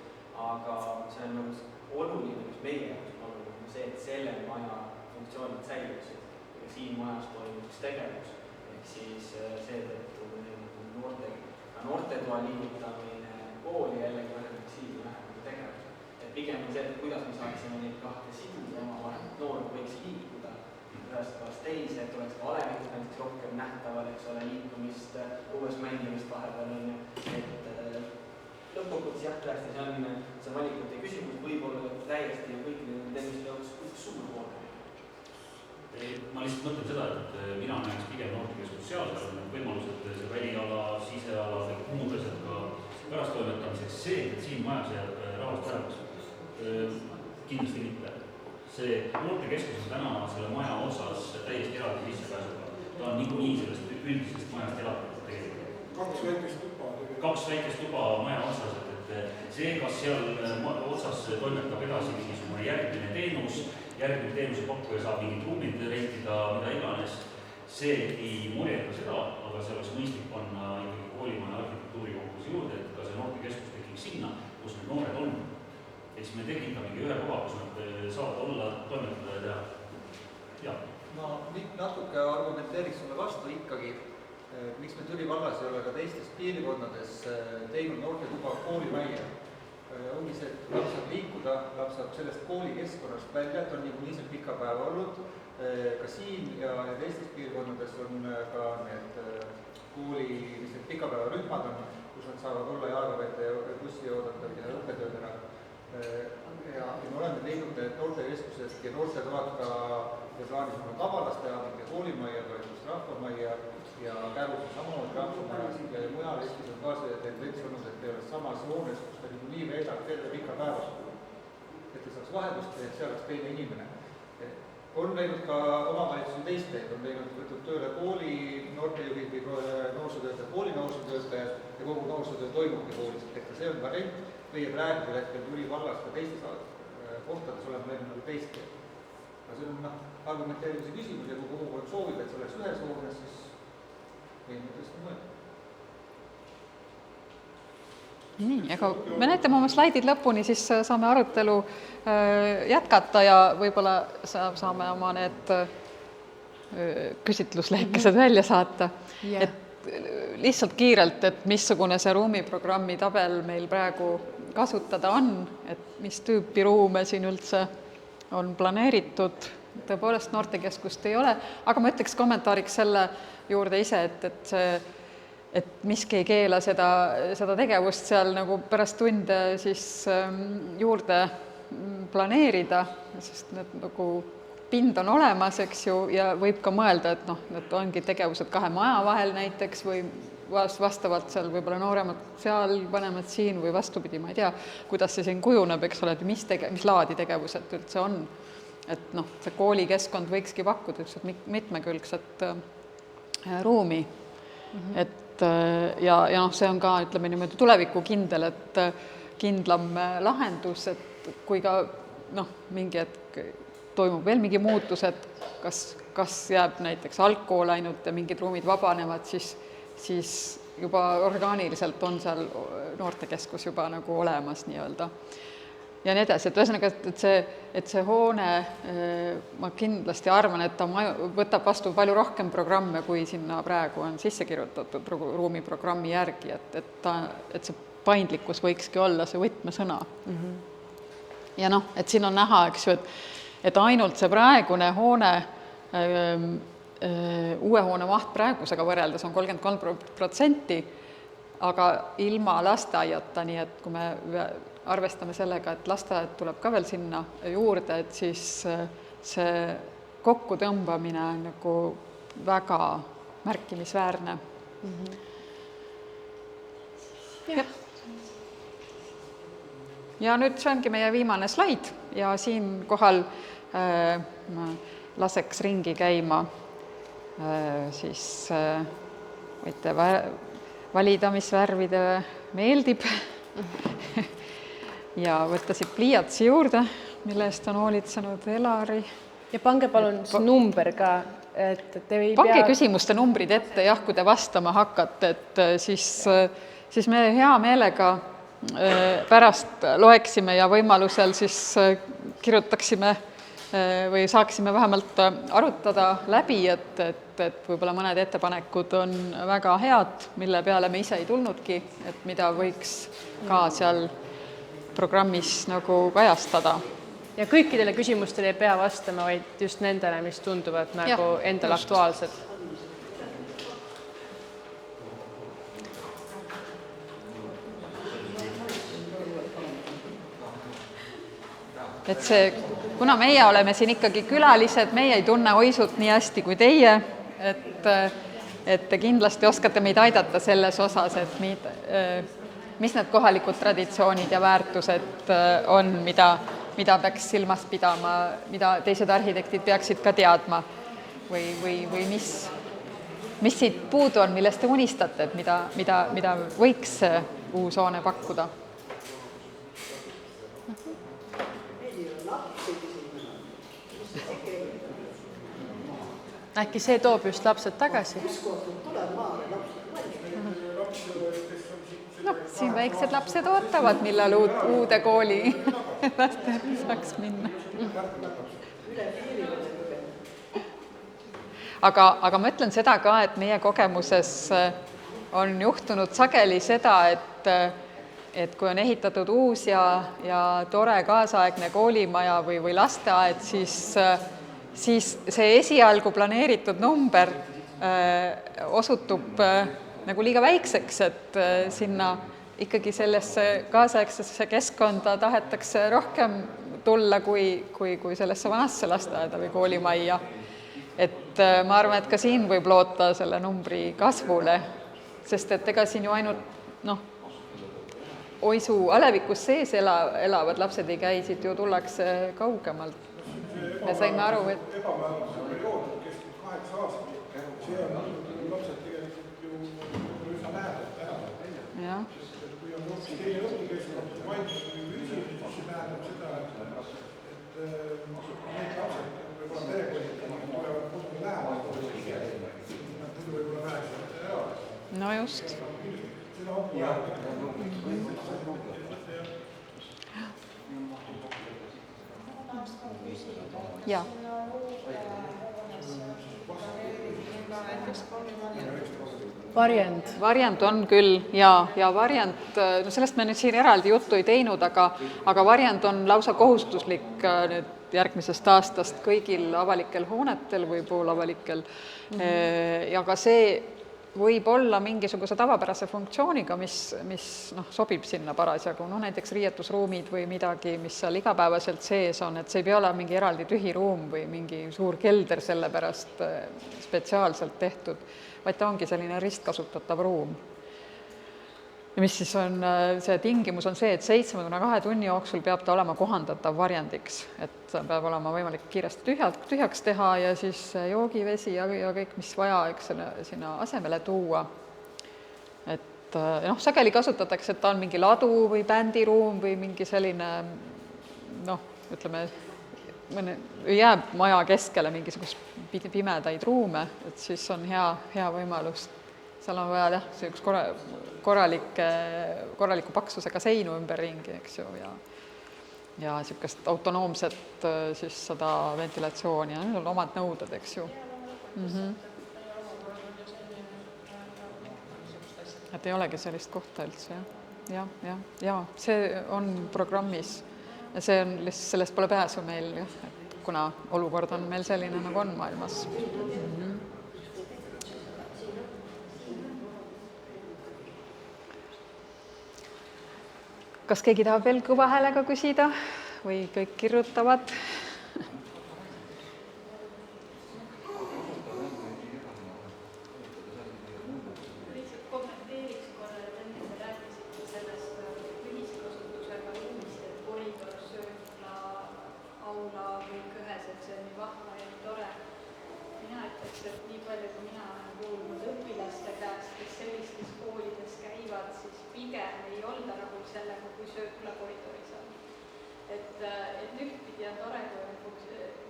aga see on nagu oluline, mis meie jaoks on oluline, see, et selle maja funktsioonid säiluksid ja siin majas toimuks tegevus, ehk siis seetõttu noortetoa liigutamine kooli jällegi vähemalt siin vähemalt tegevus. Et pigem on see, et kuidas me saaksime neid kahte siduda omavahel, et noored võiks liikuda ühest kohast teise, et oleks ka valemikud näiteks rohkem nähtaval, eks ole, liikumist, uues mängimist vahepeal on ju, et lõpuks jah, tõesti, see on valikute küsimus, võib-olla täiesti ja kõikide teenuste jaoks üks suur hoone. Ma lihtsalt mõtlen seda, et mina näeks pigem noortekeskus seal on need võimalused, see väliala, siseala, muud asjad ka pärast toimetamiseks, see, et siin majas jääb rahvast vähemaks, kindlasti mitte. See noortekeskus on täna selle maja osas täiesti eraldi sissepääsuga. Ta on nii sellest üldisest majast eraldatud tegelikult. Kaks väikest tuba maja osas, et see, kas seal otsas toimetab edasi mingisugune järgmine teenuse pakkuja saab mingid ruumid rentida, mida iganes, see ei morjeta seda, aga see oleks mõistlik panna ikkagi koolimaja arhitektuurikonkursi juurde, et ka see noortekeskus tekiks sinna, kus need noored on. Et siis me tekitamegi ühe koha, kus nad saavad olla, toimetada ja teha. Ma natuke argumenteeriks sulle vastu ikkagi, miks me Türi vallas ei ole ka teistes piirkondades teinud noortetuba koolimajja. Ongi see, et laps saab liikuda, laps saab sellest koolikeskkonnast välja, et on nii see pika päeva olnud. Ka siin ja teistes piirkondades on ka need kooli pikapäevarühmad on, kus nad saavad olla ja aega võtta ja bussi oodata ja õppetööd ära. Ja me oleme teinud noortekeskusest ja noortetoad ka plaanis on tavalasteaadlik ja koolimajja, toetust rahvamajja ja Käärus samamoodi rahvamajas ja mujal Eestis on ka see tendents olnud, et ei ole samas hoones, kus ta nii veedab terve pika päevas. Et ta saaks vahendust teha, et seal oleks teine inimene. On läinud ka omavalitsusi teist teed, on võtnud tööle kooli noortejuhid või noorsootöötajad, kooli noorsootöötajad ja kogu noorsootöö toimubki koolis. Et see on variant. Meie praegusel hetkel Türi vallas ka teistes kohtades oleme läinud teist teed. Aga see on argumenteerimise küsimus ja kui kogukond soovib, et see oleks ühes hoones, siis võime tõesti mõelda. Nii, aga me näitame oma slaidid lõpuni, siis saame arutelu jätkata ja võib-olla saame oma need küsitluslehkesed välja saata. Yeah. Et lihtsalt kiirelt, et missugune see ruumiprogrammi tabel meil praegu kasutada on, et mis tüüpi ruume siin üldse on planeeritud. Tõepoolest noortekeskust ei ole, aga ma ütleks kommentaariks selle juurde ise, et see et miski ei keela seda tegevust seal nagu pärast tunde siis juurde planeerida, sest need nagu pind on olemas, eks ju, ja võib ka mõelda, et noh, need ongi tegevused 2 maja vahel näiteks või vastavalt seal võib-olla nooremad seal, vanemad siin või vastupidi, ma ei tea, kuidas see siin kujuneb, eks ole, et mis laadi tegevused üldse on. Et noh, see koolikeskkond võikski pakkuda mitmekülgset ruumi. Et ja noh, see on ka, ütleme niimoodi tulevikukindel, et kindlam lahendus, et kui ka noh, mingi hetk toimub veel mingi muutus, et kas jääb näiteks algkool ainult ja mingid ruumid vabanevad, siis juba orgaaniliselt on seal noortekeskus juba nagu olemas nii-öelda. Ja nii edasi, et ühesõnaga, et see hoone, ma kindlasti arvan, et ta võtab vastu palju rohkem programme, kui sinna praegu on sisse kirjutatud ruumiprogrammi järgi, et see paindlikkus võikski olla see võtmesõna. Ja noh, et siin on näha, eks ju, et ainult see praegune hoone, uue hoone maht praegusega võrreldes on 33%, aga ilma lasteaiata, nii et kui me arvestame sellega, et lasteaed tuleb ka veel sinna juurde, et siis see kokkutõmbamine on nagu väga märkimisväärne. Ja nüüd see ongi meie viimane slaid ja siin kohal ma laseks ringi käima, siis võite valida, mis värvide meeldib ja võtta siit pliiatsi juurde, mille eest on hoolitsenud Elari. Ja pange palun number ka, et te ei pange küsimuste numbrid ette, jah, kui te vastama hakkate, et siis me hea meelega pärast loeksime ja võimalusel siis kirjutaksime või saaksime vähemalt arutada läbi, et võib-olla mõned ettepanekud on väga head, mille peale me ise ei tulnudki, et mida võiks ka seal programmis nagu kajastada. Ja kõikidele küsimustele ei pea vastama, vaid just nendele, mis tunduvad nagu endal aktuaalsed. Et see, kuna meie oleme siin ikkagi külalised, meie ei tunne Oisut nii hästi kui teie, et te kindlasti oskate meid aidata selles osas, et mis need kohalikud traditsioonid ja väärtused on, mida peaks silmas pidama, mida teised arhitektid peaksid ka teadma või mis siit puudu on, millest te unistate, et mida võiks uus hoone pakkuda. Äkki see toob just lapsed tagasi? No, siin väiksed lapsed ootavad, millal uude kooli lasteaeda saaks minna. Aga ma ütlen seda ka, et meie kogemuses on juhtunud sageli seda, et kui on ehitatud uus ja tore kaasaegne koolimaja või lasteaed, siis see esialgu planeeritud number osutub nagu liiga väikseks, et sinna ikkagi sellesse kaasaegsesse keskkonda tahetakse rohkem tulla kui sellesse vanasse lasteaeda või koolimajja. Et ma arvan, et ka siin võib loota selle numbri kasvule, sest et ega siin ju ainult Oisu alevikus sees elavad lapsed ei käi, siit ju tullakse kaugemalt. Me saime aru, et ebamäärase periood kestab 8 aastat. See on lapsed tegelikult ju üsna lähedalt teha. Kui on teine õpikeskkond, vaidlus või küsimus, siis tähendab seda, et need lapsed võib-olla perekonnid tulevad kuskil lähedalt. Nad võib-olla läheksid ära. No just. Seda on ja. Varjend on küll ja varjend, no sellest me nüüd siin eraldi juttu ei teinud, aga varjend on lausa kohustuslik nüüd järgmisest aastast kõigil avalikel hoonetel või poolavalikel. Ja ka see võib olla mingisuguse tavapärase funktsiooniga, mis sobib sinna parasjagu, näiteks riietusruumid või midagi, mis seal igapäevaselt sees on, et see ei pea olema mingi eraldi tühi ruum või mingi suur kelder selle pärast spetsiaalselt tehtud, vaid ta ongi selline ristkasutatav ruum. Ja mis siis on, see tingimus on see, et 72 tunni jooksul peab ta olema kohandatav varjendiks, et peab olema võimalik kiiresti tühjaks teha ja siis joogivesi ja kõik, mis vaja, eks sinna asemele tuua. Et sageli kasutatakse, et ta on mingi ladu või bändiruum või mingi selline, ütleme, jääb maja keskele mingisugust pimedaid ruume, et siis on hea võimalus. Seal on vaja üks korraliku paksusega seinu ümberringi, eks ju, ja niisugust autonoomset siis seda ventilatsiooni ja need on omad nõuded, eks ju. Et ei olegi sellist kohta üldse, jah. See on programmis ja see on lihtsalt, sellest pole pääsu meil, kuna olukord on meil selline, nagu on maailmas. Kas keegi tahab veel kõva häälega küsida või kõik kirjutavad? Lihtsalt kommenteeriks korra, et enne te rääkisite sellest ühiskasutusega ruumist, et koridor, söökla, aula kõik ühes, et see on nii vahva ja nii tore. Mina ütleks, et nii palju, kui mina olen kuulnud õpilaste käest, kes sellistes koolides käivad, siis pigem ei olda rahul sellega, kui söökla koridoris on. Et ühtpidi on tore, kui on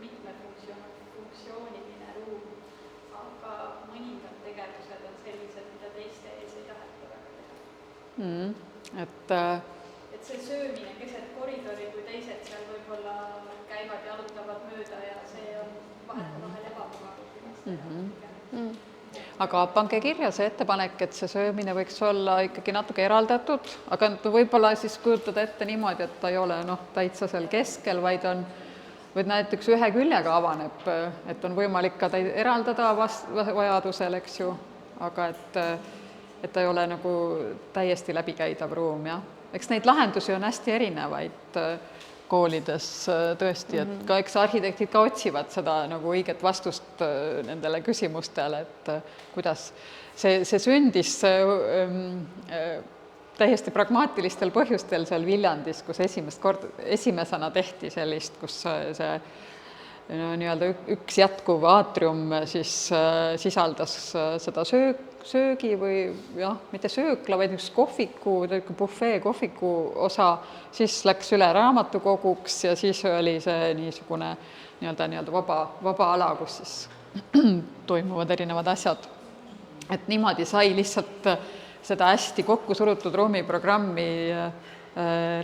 mitmefunktsiooniline ruum, aga mõningad tegevused on sellised, mida teiste ees ei taheta väga teha. Et see söömine keset koridori, kui teised seal võib-olla käivad ja jalutavad mööda ja see on vahel ebamugav. Aga pange kirja see ettepanek, et see söömine võiks olla ikkagi natuke eraldatud, aga võib-olla siis kujutada ette niimoodi, et ta ei ole täitsa seal keskel, vaid näiteks ühe küljega avaneb, et on võimalik ka ta eraldada vajadusel, eks ju, aga et ta ei ole nagu täiesti läbikäidav ruum, jah. Eks neid lahendusi on hästi erinevaid koolides tõesti, et ka eks arhitektid ka otsivad seda nagu õiget vastust nendele küsimustele, et kuidas see sündis täiesti pragmaatilistel põhjustel seal Viljandis, kus esimesena tehti sellist, kus see nii-öelda üks jätkuv aatrium siis sisaldas seda söögi või mitte söökla, vaid üks bufee kohviku osa, siis läks üle raamatukoguks ja siis oli see niisugune nii-öelda vaba ala, kus siis toimuvad erinevad asjad. Et niimoodi sai lihtsalt seda hästi kokku surutud ruumiprogrammi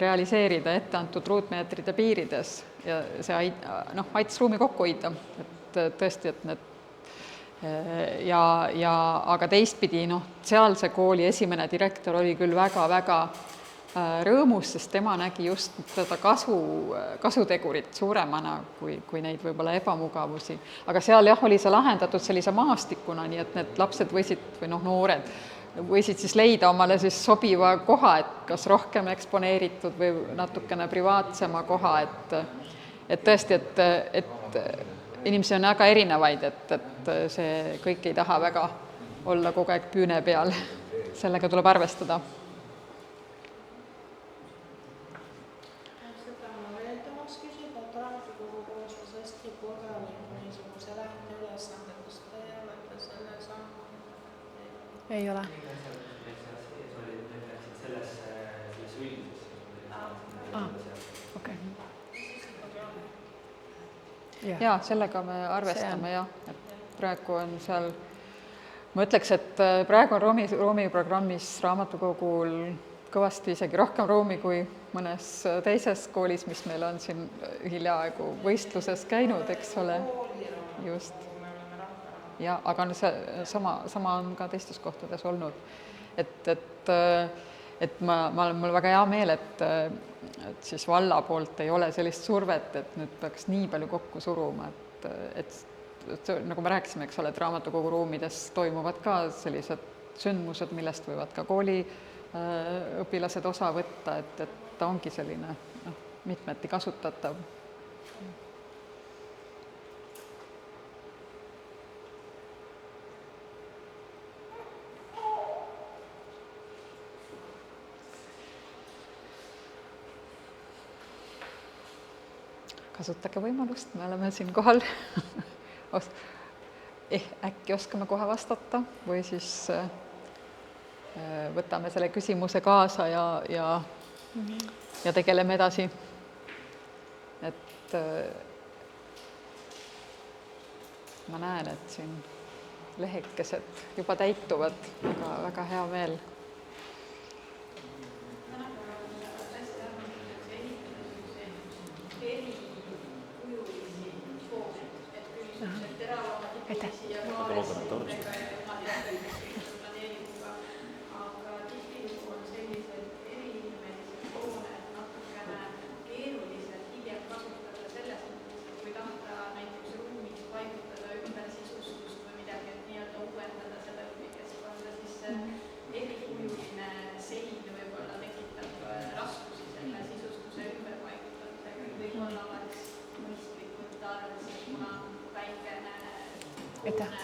realiseerida etteantud ruutmeetrite piirides ja see aitas ruumi kokku hoida, et tõesti, et need aga teistpidi, sealse kooli esimene direktor oli küll väga-väga rõõmus, sest tema nägi just seda kasutegurit suuremana kui neid võib-olla ebamugavusi. Aga seal oli see lahendatud sellise maastikuna, nii et need lapsed või noored võisid siis leida omale siis sobiva koha, et kas rohkem eksponeeritud või natukene privaatsema koha, et tõesti, et inimesi on väga erinevaid, et see kõik ei taha väga olla kogu aeg püüne peal. Sellega tuleb arvestada. Seda ma veel tahaks küsida, et raamatukogu koostas hästi korraliku niisuguse lähteülesande, kas te olete selle saanud? Ei ole. Ja sellega me arvestame, et praegu on seal, ma ütleks, et praegu on ruumiprogrammis raamatukogul kõvasti isegi rohkem ruumi kui mõnes teises koolis, mis meil on siin hiljaaegu võistluses käinud, eks ole. Just. Ja, aga sama on ka teistes kohtades olnud. Et mul väga hea meel, et siis valla poolt ei ole sellist survet, et nüüd peaks nii palju kokku suruma, et nagu me rääkisime, eks ole, et raamatukogu ruumides toimuvad ka sellised sündmused, millest võivad ka kooli õpilased osa võtta, et ta ongi selline mitmeti kasutatav. Kasutage võimalust, me oleme siin kohal. Äkki oskame kohe vastata või siis võtame selle küsimuse kaasa ja tegeleme edasi. Et ma näen, et siin lehekesed juba täituvad, aga väga hea meel. Aitäh. Aga tihtilugu on sellised eriilmelised hooned natukene keerulised hiljem kasutada selles mõttes, et kui tahta näiteks ruumis paigutada ümber sisustust või midagi, et nii-öelda uuendada seda õpikeskkonda, siis erikujuline sein võib-olla tekitab raskusi selle sisustuse ümber paigutamisega. Võib-olla oleks mõistlik võtta arvesse, kuna väikene Aitäh.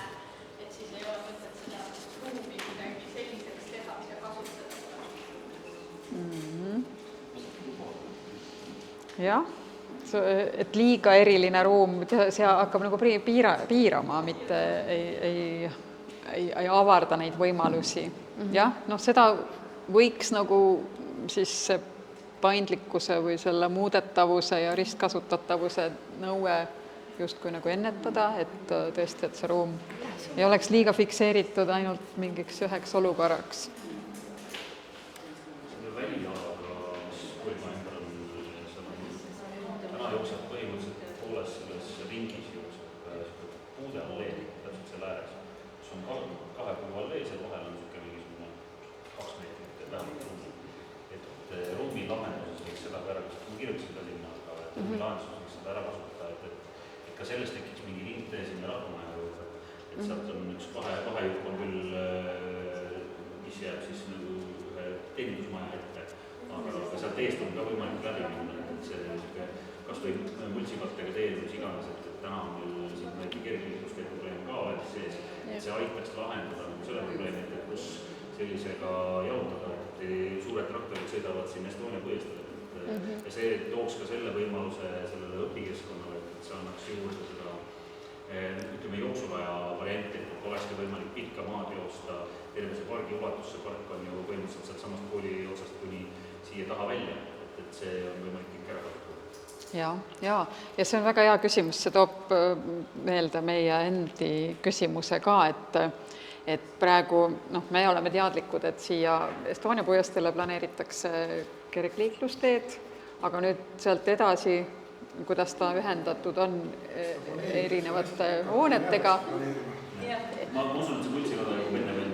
et siis ei ole mõtet seda ruumi midagi selliseks teha ja kasutada. Jah, et liiga eriline ruum, see hakkab nagu piirama, mitte ei avarda neid võimalusi. Jah, seda võiks nagu siis paindlikkuse või selle muudetavuse ja ristkasutatavuse nõue justkui nagu ennetada, et tõesti, et see ruum ei oleks liiga fikseeritud ainult mingiks üheks olukorraks. Selle välialaga, mis koolimaja ümber on, täna jookseb põhimõtteliselt pooles selles ringis jookseb puudeallee, täpselt selle ääres, kus on kahe puuallee, seal vahel on mingisugune 2 meetrit vähemalt ruumi. Et ruumi lahenduses võiks seda ära kasutada, ma kirjutasin ka sinna, aga ruumi lahenduses võiks seda ära kasutada, ka sellest tekiks mingi ringtee sinna rahvamaja juurde, et sealt on üks vahejupp on küll, mis jääb siis nagu ühe teenindusmaja ette, aga sealt eest on ka võimalik läbi minna, et see kas või multsikattega teel, mis iganes, et täna on meil siin näiteks kergliiklustee probleem ka veel sees, et see aitaks lahendada nagu selle probleemi, et kus sellisega jaotada, et suured traktorid sõidavad siin Estonia puiestele, ja see tooks ka selle võimaluse sellele õpikeskkonnale, see annaks juurde seda, ütleme, jooksulaja varianti, et olekski võimalik pikka maad joosta terve see pargi ulatusse, park on ju põhimõtteliselt sealt samast kooli otsast kuni siia taha välja, et see on võimalik kõik ära kasutada. Ja see on väga hea küsimus, see toob meelde meie endi küsimuse ka, et praegu me oleme teadlikud, et siia Estonia puiesteele planeeritakse kergliiklusteed, aga nüüd sealt edasi, kuidas ta ühendatud on erinevate hoonetega. Ma usun, et see pultsirada juba enne veel.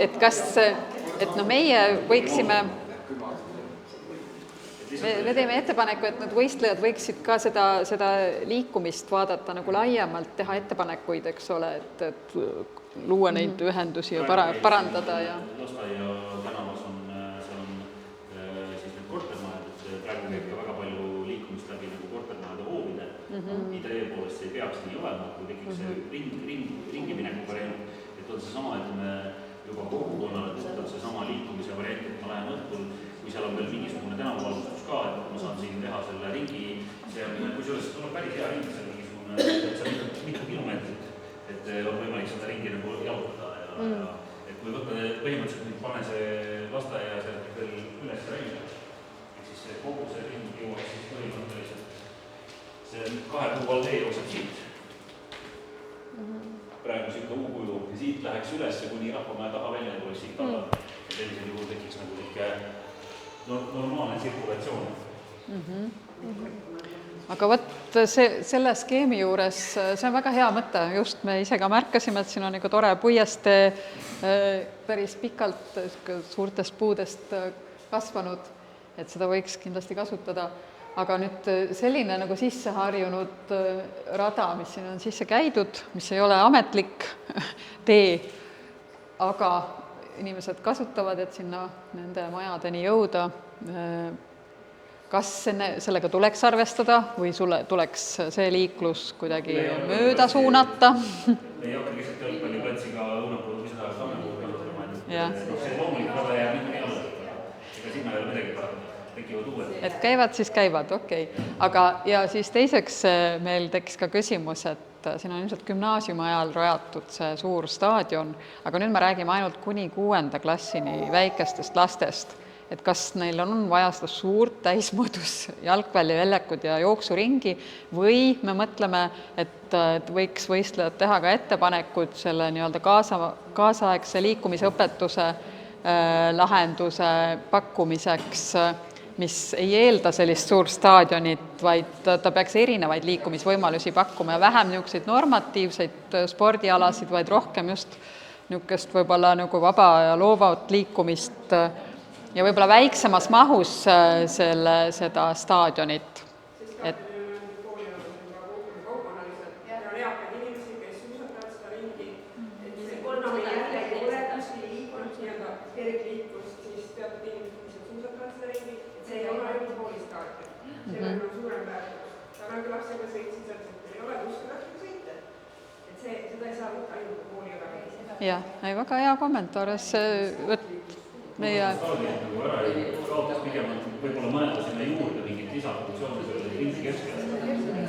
Et kas, meie võiksime, me teeme ettepaneku, et need võistlejad võiksid ka seda liikumist vaadata nagu laiemalt, teha ettepanekuid, eks ole, et luua neid ühendusi ja parandada. Lasteaia tänavas on siis need kortermajad, et praegu käib ka väga palju liikumist läbi nagu kortermajade hoovide. Idee poolest see ei peaks nii olema, kui tekiks see ringi mineku variant, et on see sama, et me juba kogukonnale tõstab see sama liikumise variant, et ma lähen õhtul, kui seal on veel mingisugune tänavavalgustus ka, et ma saan siin teha selle ringi, see on, kusjuures tuleb päris hea ring, see on mingisugune, et see on mitu kilomeetrit, et on võimalik seda ringi nagu jalutada ja et kui võtta põhimõtteliselt nüüd pane see lasteaia sealt veel üles välja, et siis kogu see ring jõuaks siis põhimõtteliselt, see 2 kuu allee jookseb siit, praegu siuke U-kuju ja siit läheks üles kuni rahvamaja taha välja ja tuleks siit alla, et sellisel juhul tekiks nagu siuke normaalne tsirkulatsioon. Aga võt selle skeemi juures, see on väga hea mõte, just me ise ka märkasime, et siin on nagu tore puiestee päris pikalt suurtest puudest kasvanud, et seda võiks kindlasti kasutada. aga nüüd selline nagu sisse harjunud rada, mis siin on sisse käidud, mis ei ole ametlik tee, aga inimesed kasutavad, et sinna nende majadeni jõuda. Kas sellega tuleks arvestada või tuleks see liiklus kuidagi mööda suunata? Ei hakka lihtsalt jalgpalliplatsiga õunapuud või seda sammepuud kasutama. See loomulik rada jääb nii alla. Ega sinna ei ole midagi parata. Tekivad uued. Et käivad, siis käivad, okei. Aga ja siis teiseks meil tekkis ka küsimus, et siin on ilmselt gümnaasiumi ajal rajatud see suur staadion, aga nüüd me räägime ainult kuni 6. klassini väikestest lastest. Et kas neil on vaja seda suurt täismõõdus jalgpalliväljakut ja jooksuringi või me mõtleme, et võiks võistlejad teha ka ettepanekud selle nii-öelda kaasaegse liikumisõpetuse lahenduse pakkumiseks, mis ei eelda sellist suurt staadionit, vaid ta peaks erinevaid liikumisvõimalusi pakkuma ja vähem niisuguseid normatiivseid spordialasid, vaid rohkem just niisugust võib-olla nagu vaba ja loovat liikumist ja võib-olla väiksemas mahus seda staadionit. Et jah, väga hea kommentaar, meie kaotas pigem võib-olla mõelda sinna juurde mingit lisafunktsiooni selle ringi keskele.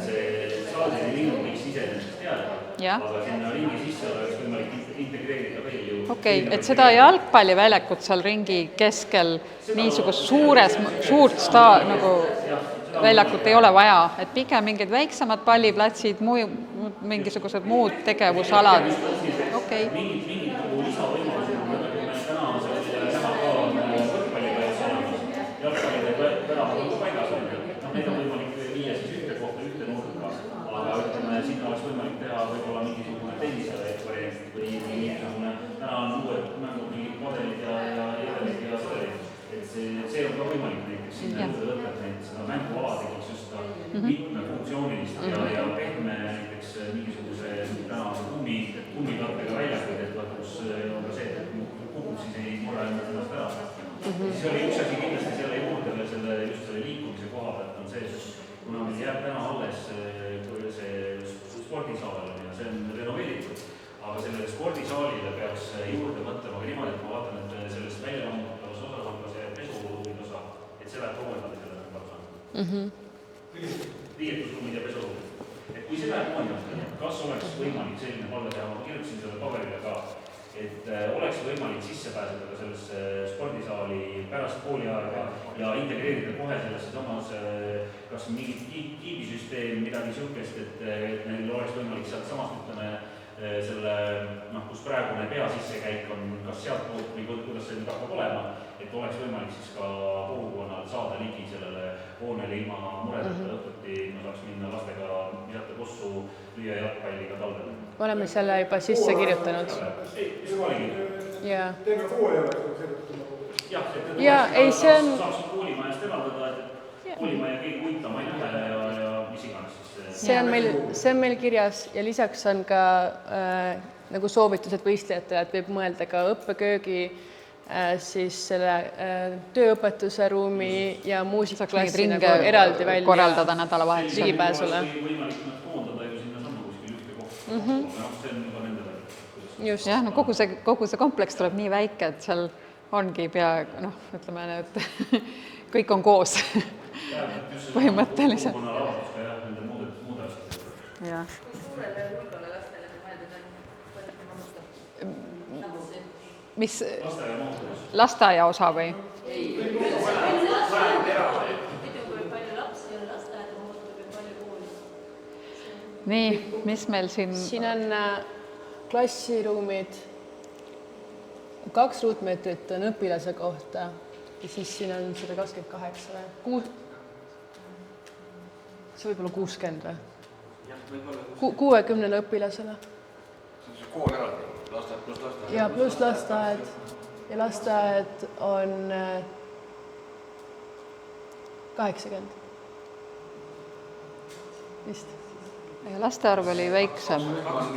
See staadioni ring võiks iseenesest jääda, aga sinna ringi sisse oleks võimalik integreerida veel ju. Okei, et seda jalgpalliväljakut seal ringi keskel niisugust suurt nagu väljakut ei ole vaja, et pigem mingid väiksemad palliplatsid, mingisugused muud tegevusalad. Okei. Mingid lisavõimalused, me täna näha ka võrkpallipäevas olemas. Jalgpallide väravad on paigas. Neid on võimalik viia siis ühte kohta, ühte nurka, aga ütleme, sinna oleks võimalik teha võib-olla mingisugune tennisevariant või mingisugune, täna on uued mängud, mingid modelid ja edelid ja sõdelid. Et see on ka võimalik näiteks sinna juurde võtta, et seda mänguala tekiks just mitmefunktsioonilist ja pehme näiteks mingisuguse täna kummikartega väljakuid, et kus on ka see, et kukub siis ei murra ennast ära. Siis oli üks asi kindlasti selle juurde just selle liikumise koha pealt on see, kuna meil jääb täna alles see spordisaal ja see on renoveeritud, aga sellele spordisaalile peaks juurde mõtlema ka niimoodi, et ma vaatan, et sellest väljalamutavas osas on ka see pesuruumid osa, et see läheb uuendada selle ümber. Riietusruumid ja pesuruumid. Et kui see läheb uuendada, kas oleks võimalik selline palve teha, ma kirjutasin selle paberile ka, et oleks võimalik sisse pääseda ka sellesse spordisaali pärast kooliaega ja integreerida kohe sellesse samas kas mingit kiibisüsteem, midagi niisugust, et neil oleks võimalik sealt samast, ütleme, selle, kus praegune pea sissekäik on kas sealt poolt või kuidas see nüüd hakkab olema, et oleks võimalik siis ka kogukonnal saada ligi sellele hoonele ilma muredeta õhtuti, ma saaks minna lastega visata kossu, lüüa jalgpalliga talvel. Me oleme selle juba sisse kirjutanud. Teeme kooli oleks kirjutanud. Jah, ei see on... Saaks koolimajast eraldada, et koolimaja keegi uitama ei lähe ja mis iganes. See on meil kirjas ja lisaks on ka nagu soovitused võistlejatele, et võib mõelda ka õppeköögi, siis selle tööõpetuse ruumi ja muusikaklassi nagu eraldi välja korraldada nädalavahetusel. Ligipääsule. Võimalik nad koondada ju sinna sama kuskil ühte kohta. See on juba nende välja. Jah, no kogu see kompleks tuleb nii väike, et seal ongi pea, ütleme, et kõik on koos põhimõtteliselt. Jah. Mis lasteaia osa või? Nii, mis meil siin? Siin on klassiruumid, 2 ruutmeetrit on õpilase kohta ja siis siin on 128 või? See võib olla 60 või? 60 õpilasele. See on siis kool eraldi, lasteaed pluss lasteaed? Ja pluss lasteaed ja lasteaed on 80. vist. Ja laste arv oli väiksem.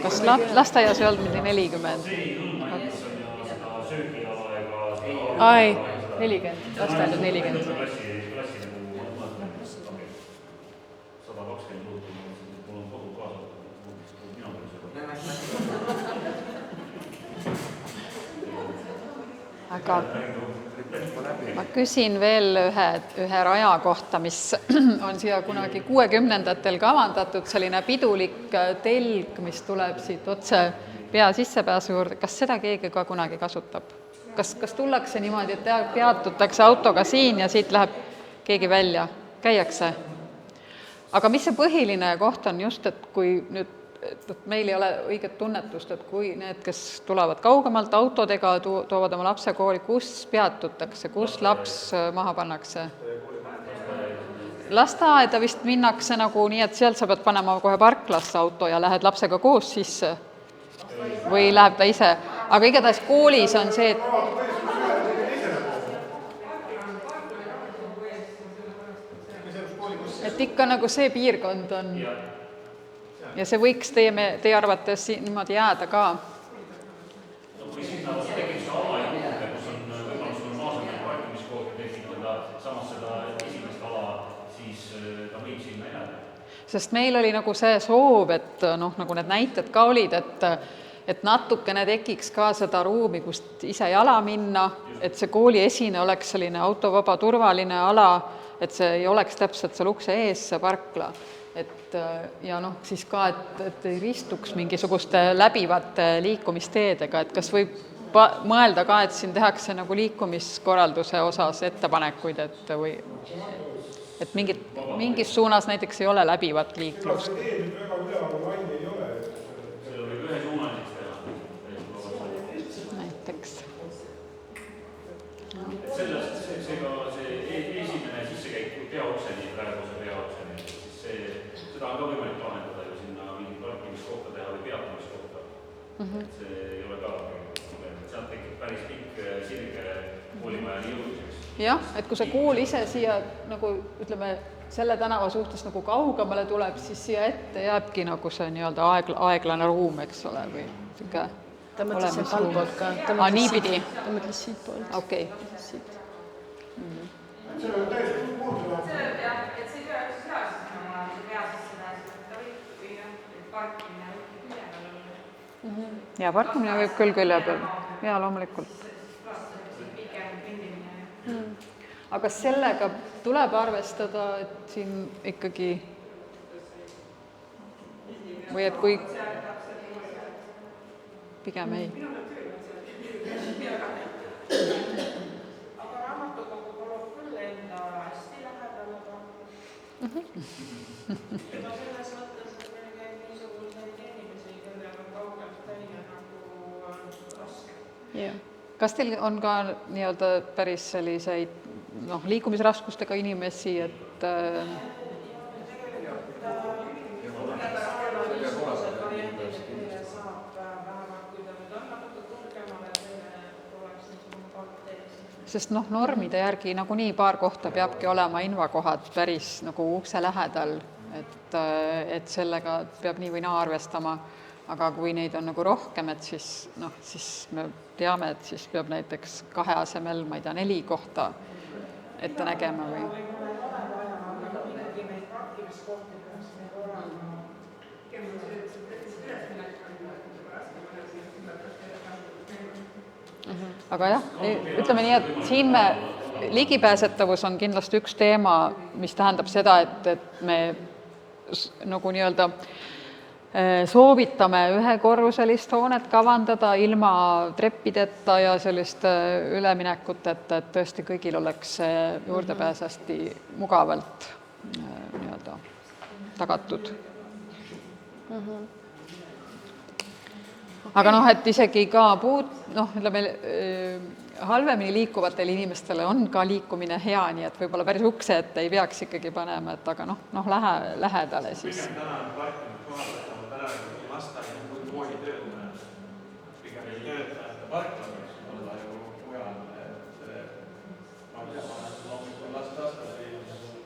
Kas lasteaias ei olnud 40? See ei hõlma näiteks on ju seda söögiala ega seda... Ai, 40, lasteaed on 40. Klassi nagu mõtlema, 120 luutu, mul on kodu kaasa, mina aga ma küsin veel ühe raja kohta, mis on siia kunagi 60-ndatel kavandatud, selline pidulik telg, mis tuleb siit otse pea sissepääsu juurde. Kas seda keegi ka kunagi kasutab? Kas tullakse niimoodi, et peatutakse autoga siin ja siit läheb keegi välja? Käiakse? Aga mis see põhiline koht on just, et kui nüüd meil ei ole õiget tunnetust, et kui need, kes tulevad kaugemalt autodega, toovad oma lapse kooli, kus peatutakse, kus laps maha pannakse? Lasteaeda vist minnakse nagu nii, et sealt sa pead panema kohe parklasse auto ja lähed lapsega koos sisse või läheb ta ise. Aga igatahes koolis on see, et ikka nagu see piirkond on. Ja see võiks teie arvates niimoodi jääda ka? No kui sinna tekib see ala juurde, kus on võimalus normaalselt parkimiskohti tekitada, samas seda esimest ala, siis ta võib sinna jääda. Sest meil oli nagu see soov, et nagu need näited ka olid, et natukene tekiks ka seda ruumi, kust ise jala minna, et see kooli esine oleks selline autovaba turvaline ala, et see ei oleks täpselt seal ukse ees, see parkla. Ja siis ka, et ei ristuks mingisuguste läbivate liikumisteedega, et kas võib mõelda ka, et siin tehakse nagu liikumiskorralduse osas ettepanekuid, et mingis suunas näiteks ei ole läbivat liiklust. Näiteks. Seega see esimene sissekäik peaokseni, praeguse peaokseni, seda on ka võimalik lahendada ju sinna mingi parkimiskohta teha või peatamiskohta. See ei ole ka probleem. Sealt tekib päris pikk sirge koolimajani jõudmiseks. Jah, et kui see kool ise siia nagu ütleme selle tänava suhtes nagu kaugemale tuleb, siis siia ette jääbki nagu see nii-öelda aeglane ruum, eks ole, või siuke. Ta mõtles see palpoolt ka. Niipidi? Ta mõtles siit poolt. Okei. Siit. See on täiesti muutunud. Et see ei pea siis oma pea sisse näes, ta võib või parkimine võib külje peal olla. Ja parkimine võib küll külje peal. Ja loomulikult. Aga sellega tuleb arvestada, et siin ikkagi või et kui pigem ei. Aga raamatukogu palub küll enda hästi lähedal, aga selles mõttes, et meil käib niisuguseid inimesi, kellel on kaugelt käia nagu raske. Kas teil on ka nii-öelda päris selliseid liikumisraskustega inimesi, et sest normide järgi nagunii paar kohta peabki olema invakohad päris nagu ukse lähedal, et sellega peab nii või naa arvestama, aga kui neid on nagu rohkem, et siis me teame, et siis peab näiteks 2 asemel, ma ei tea, 4 kohta ette nägema või? Aga jah, ütleme nii, et siin ligipääsetavus on kindlasti üks teema, mis tähendab seda, et me nagu nii-öelda soovitame ühekorruselist hoonet kavandada ilma treppideta ja sellist üleminekuteta, et tõesti kõigil oleks juurdepääs hästi mugavalt nii-öelda tagatud. Aga et isegi ka halvemini liikuvatel inimestele on ka liikumine hea, nii et võib-olla päris ukse ette ei peaks ikkagi panema, et aga lähedale siis. Pigem täna parkinud kohal, lasteaia kui kooli töötajad. Pigem ei töötajate parklamaks olla ju mujal, et ma pean hommikul last või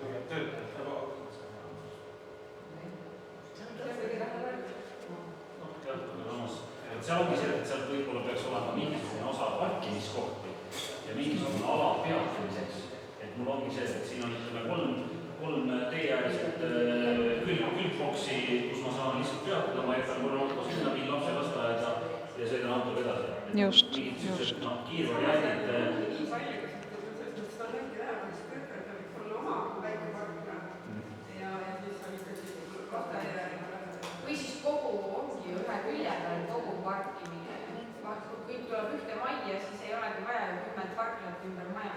pigem töötajate kohal. seal ongi see, et sealt võib-olla peaks olema mingisugune osa parkimiskohti ja mingisugune ala peatumiseks. Et mul ongi see, et siin on kolm teeääriselt külgboksi, kus ma saan lihtsalt peatuda, ma jätan korra auto sinna, viin lapse lasteaeda ja sõidan autoga edasi. Just. Kiirvariandid. Või siis kogu ongi ühe külje peal kogu parkimine. Kõik tuleb ühte majja, siis ei olegi vaja 10 parklat ümber maja.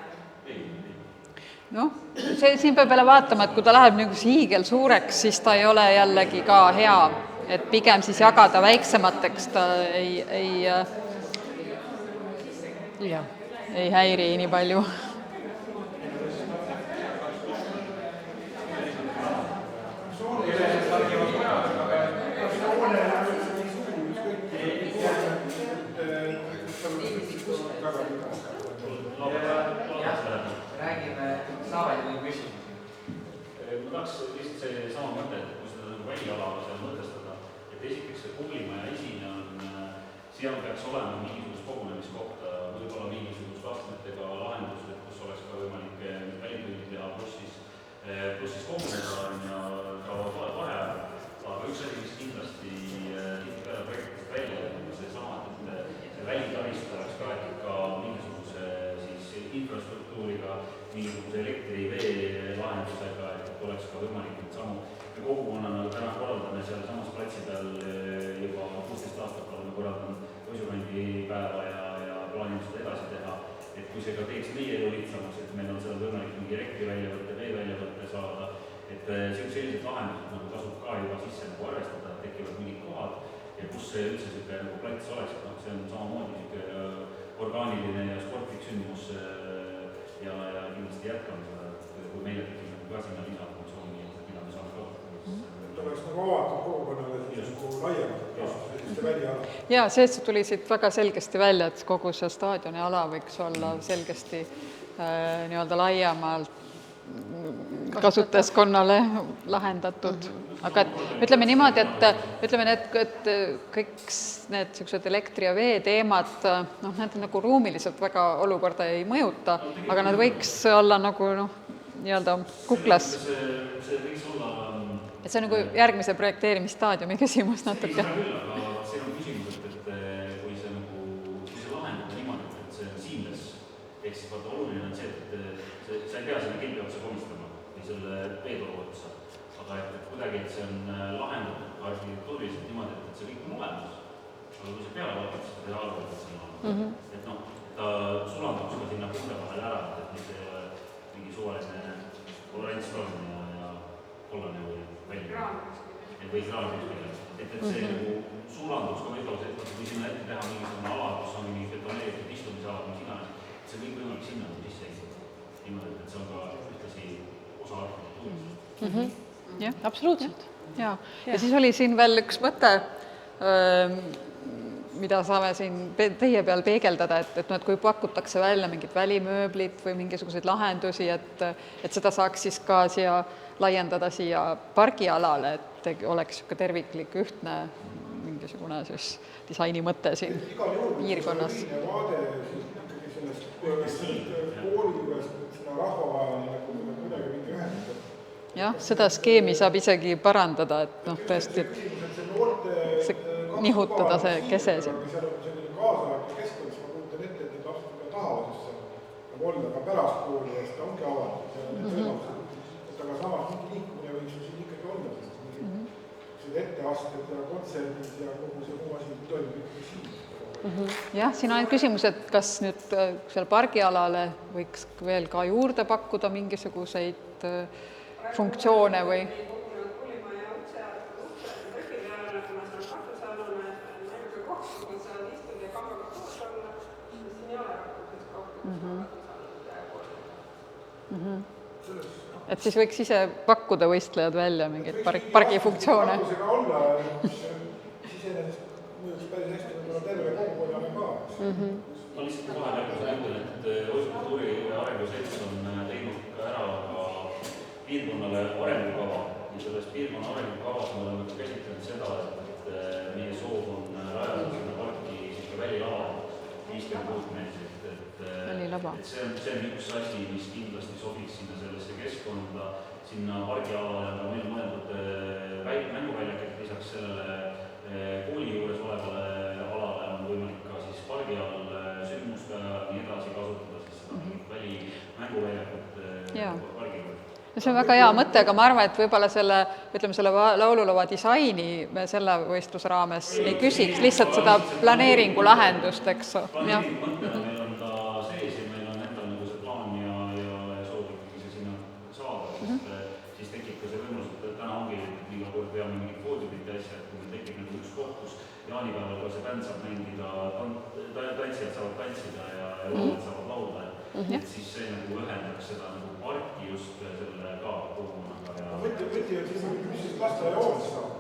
Noh, siin peab jälle vaatama, et kui ta läheb hiigel suureks, siis ta ei ole jällegi ka hea, et pigem siis jagada väiksemateks, ta ei häiri nii palju. Räägime Saareliin küsimusi. Ma tahaks lihtsalt see sama mõte, et kui seda välialaga seal mõtestada, et esiteks see koolimaja esine on, seal peaks olema mingisugust kogunemiskohta, võib-olla mingisugust astmetega lahendused, kus oleks ka võimalik välitundi teha, pluss siis koguneda ja ka vaheajal. Aga üks asi, mis kindlasti tihtipeale projektidest välja on seesama, et see välitaristu oleks kaetud ka mingisuguse infrastruktuuriga, mingisuguse elektri, vee lahendusega, et oleks ka võimalik neid samu. Me kogukonnana täna korraldame seal samas platsi peal juba 16 aastat oleme korraldanud Võisukandipäeva ja plaanime seda edasi teha. Et kui see ka teeks meie elu lihtsamaks, et meil on seal võimalik mingi elektri väljavõtte, vee väljavõtte saada, et sellised lahendused nagu tasub ka juba sisse nagu arvestada, et tekivad mingid kohad ja kus see üldse selline nagu plats oleks, et see on samamoodi orgaaniline ja sportlik sündmus ja kindlasti jätkame seda, kui meile tekib ka sinna lisafunktsiooni, mida me saame kasutada. Et oleks nagu avatud kogukonnale laiemalt selliste väliala. Ja see tuli siit väga selgesti välja, et kogu see staadioni ala võiks olla selgesti nii-öelda laiemalt kasutajaskonnale lahendatud. Aga ütleme niimoodi, et kõik need sellised elektri- ja vee teemad, need nagu ruumiliselt väga olukorda ei mõjuta, aga nad võiks olla nagu nii-öelda kuklas. See võiks olla... Et see on nagu järgmise projekteerimisstaadiumi küsimus natuke. Küll, aga see on küsimus, et kui see lahendada niimoodi, et see on seamless, ehk siis vaata oluline on see, et sa ei pea selle kilpi otsa komistama või selle veetoru otsa, aga et kuidagi, et see on lahendatud arhitektuuriliselt niimoodi, et see kõik on olemas, aga kui see peale vaatad, siis ta arvab, et see on olemas. Et ta sulanduks ka sinna puhta vahel ära, et mitte ei ole mingi suvaline oranž torn ja kollane või välja. Või kraaniks välja. Et see nagu sulanduks ka võib-olla see, et kui sinna ette teha mingisugune ala, kus on mingi betoneeritud istumisala, mis iganes, see kõik võimalik sinna sisse ehitada. Niimoodi, et see on ka ühtlasi osa arhitektuurist. Jah, absoluutselt. Ja siis oli siin veel üks mõte, mida saame siin teie peal peegeldada, et kui pakutakse välja mingid välimööblid või mingisuguseid lahendusi, et seda saaks siis ka siia laiendada siia pargialale, et oleks terviklik ühtne mingisugune siis disaini mõte siin piirkonnas. Igal juhul vaade sellest kooli juurest sinna rahvavahani nagu kuidagi mingi ühendada. Jah, seda skeemi saab isegi parandada, et tõesti nihutada see kese siin. Seal on selline kaasaegne keskkond, siis ma kujutan ette, et need lapsed ka tahavad nagu olla ka pärast kooli ja seda ongi avatud. Aga samas mingi liikumine võiks ju siin ikkagi olla, sest mingid etteasted ja kontserdid ja kogu see muu asi toimub ikkagi siin. Jah, siin on küsimus, et kas nüüd seal pargialale võiks veel ka juurde pakkuda mingisuguseid funktsioone või? Et siis võiks ise pakkuda võistlejad välja mingeid pargifunktsioone. Pargusega olla, iseenesest mõjus päris hästi võib-olla terve kogukonnale ka. Ma lihtsalt kohe ütlen, et Võisukultuuri arenguselts on teinud ka ära ka piirkonnale arengukava ja selles piirkonna arengukavas me oleme käsitlenud seda, et meie soov on rajada sinna parki välilava 56 meetrit, välilava. et see on üks asi, mis kindlasti sobiks sinna sellesse keskkonda, sinna pargialale on meil mõeldud mänguväljakad, lisaks sellele kooli juures olevale alale on võimalik ka siis pargi all sündmuste ajal nii edasi kasutada siis seda välimänguväljakut pargi juures. See on väga hea mõte, aga ma arvan, et võib-olla selle laululava disaini me selle võistluse raames ei küsiks, lihtsalt seda planeeringu lahendust, eks. Planeeringu mõttena meil on ta sees ja meil on endal nagu see plaan ja soov ikkagi see sinna saada, sest siis tekib ka see võimalus, et täna ongi, et iga kord peame mingid poodiumite asja, et kui meil tekib nagu üks koht, kus jaanipäeval ka see bänd saab mängida, tantsijad saavad tantsida ja laulajad saavad laulda, et siis see nagu ühendaks seda nagu parki just selle ka kogukonnaga ja... Võti on siis, mis siis lasteaiahoonest saab,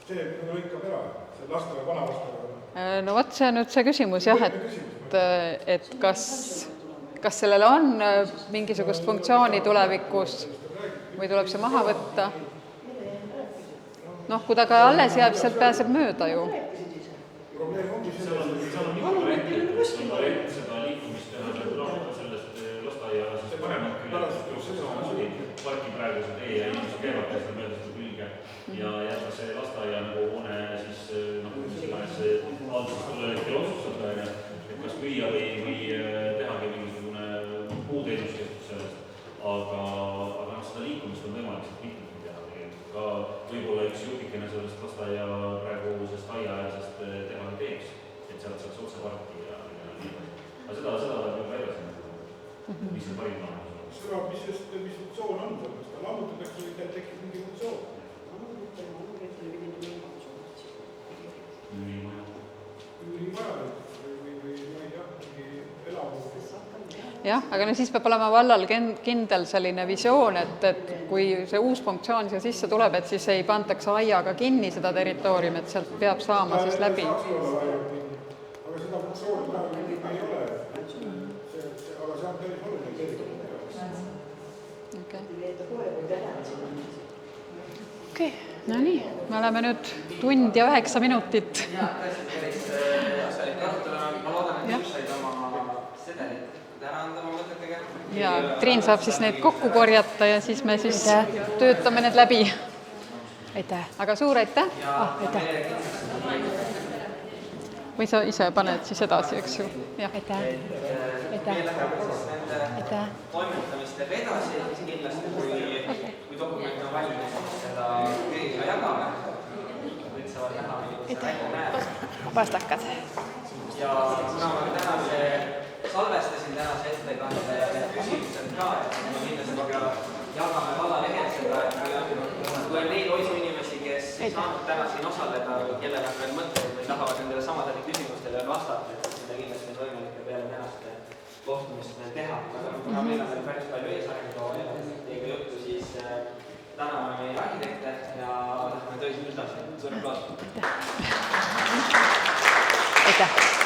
see lõikab ära, see lasteaia, vana lasteaia. No vot, see on nüüd see küsimus jah, et kas sellel on mingisugust funktsiooni tulevikus või tuleb see maha võtta? Noh, kui ta ka alles jääb, sealt pääseb mööda ju. Seal on mitu varianti, seda liikumist teha sellest lasteaia paremat küljest, parki praegu see tee ja inimesed käivad seda mööda seda külge ja jätta see lasteaia nagu hoone siis mis iganes alduses tulla hetkel otsustada, et kas müüa või tehagi mingisugune muu teenuskeskus sellest, aga seda liikumist on võimalik sealt mitmeti teha tegelikult. Ka võib-olla üks jupikene sellest lasteaia praegusest aiaäärsest teha teeks, et sealt saaks otse parki ja nii edasi. Aga seda võib juba edasi, mis on parim lahendus. Seda, mis funktsioon on, kas ta lammutatakse või tekib mingi funktsioon? Üürimaja või elamu. Jah, aga no siis peab olema vallal kindel selline visioon, et kui see uus funktsioon siia sisse tuleb, et siis ei pantakse aiaga kinni seda territooriumi, et sealt peab saama siis läbi. Aga seda funktsiooni praegu ei ole, aga see on päris oluline territoorium. Okei, no nii, me oleme nüüd tund ja 9 minutit. Ma loodan, et just said oma sedelit ära anda oma mõtetega. Ja Triin saab siis neid kokku korjata ja siis me siis töötame need läbi. Aitäh. Aga suur aitäh. Aitäh. Või sa ise paned siis edasi, eks ju? Aitäh. Meil läheb siis nende toimetamistega edasi, siis kindlasti kui dokument on valmis, seda kõigiga jagame. Kõik saavad näha, milline see välja näeb. Pastakad. Ja kuna ma salvestasin tänase ettekande küsimused ka, et ma kindlasti jagame vallalehel seda, et kui on neid oisuinimesi, kes ei saanud täna siin osaleda või kellel on veel mõtteid või tahavad nendele samadele küsimustele vastata, et seda kindlasti on võimalik ka peale tänaste kohtumist veel teha. Aga kuna meil on veel päris palju eesarengutoo ja teiega juttu, siis täname meie arhitekte ja lähme töös edasi. Suur aplaus. Aitäh.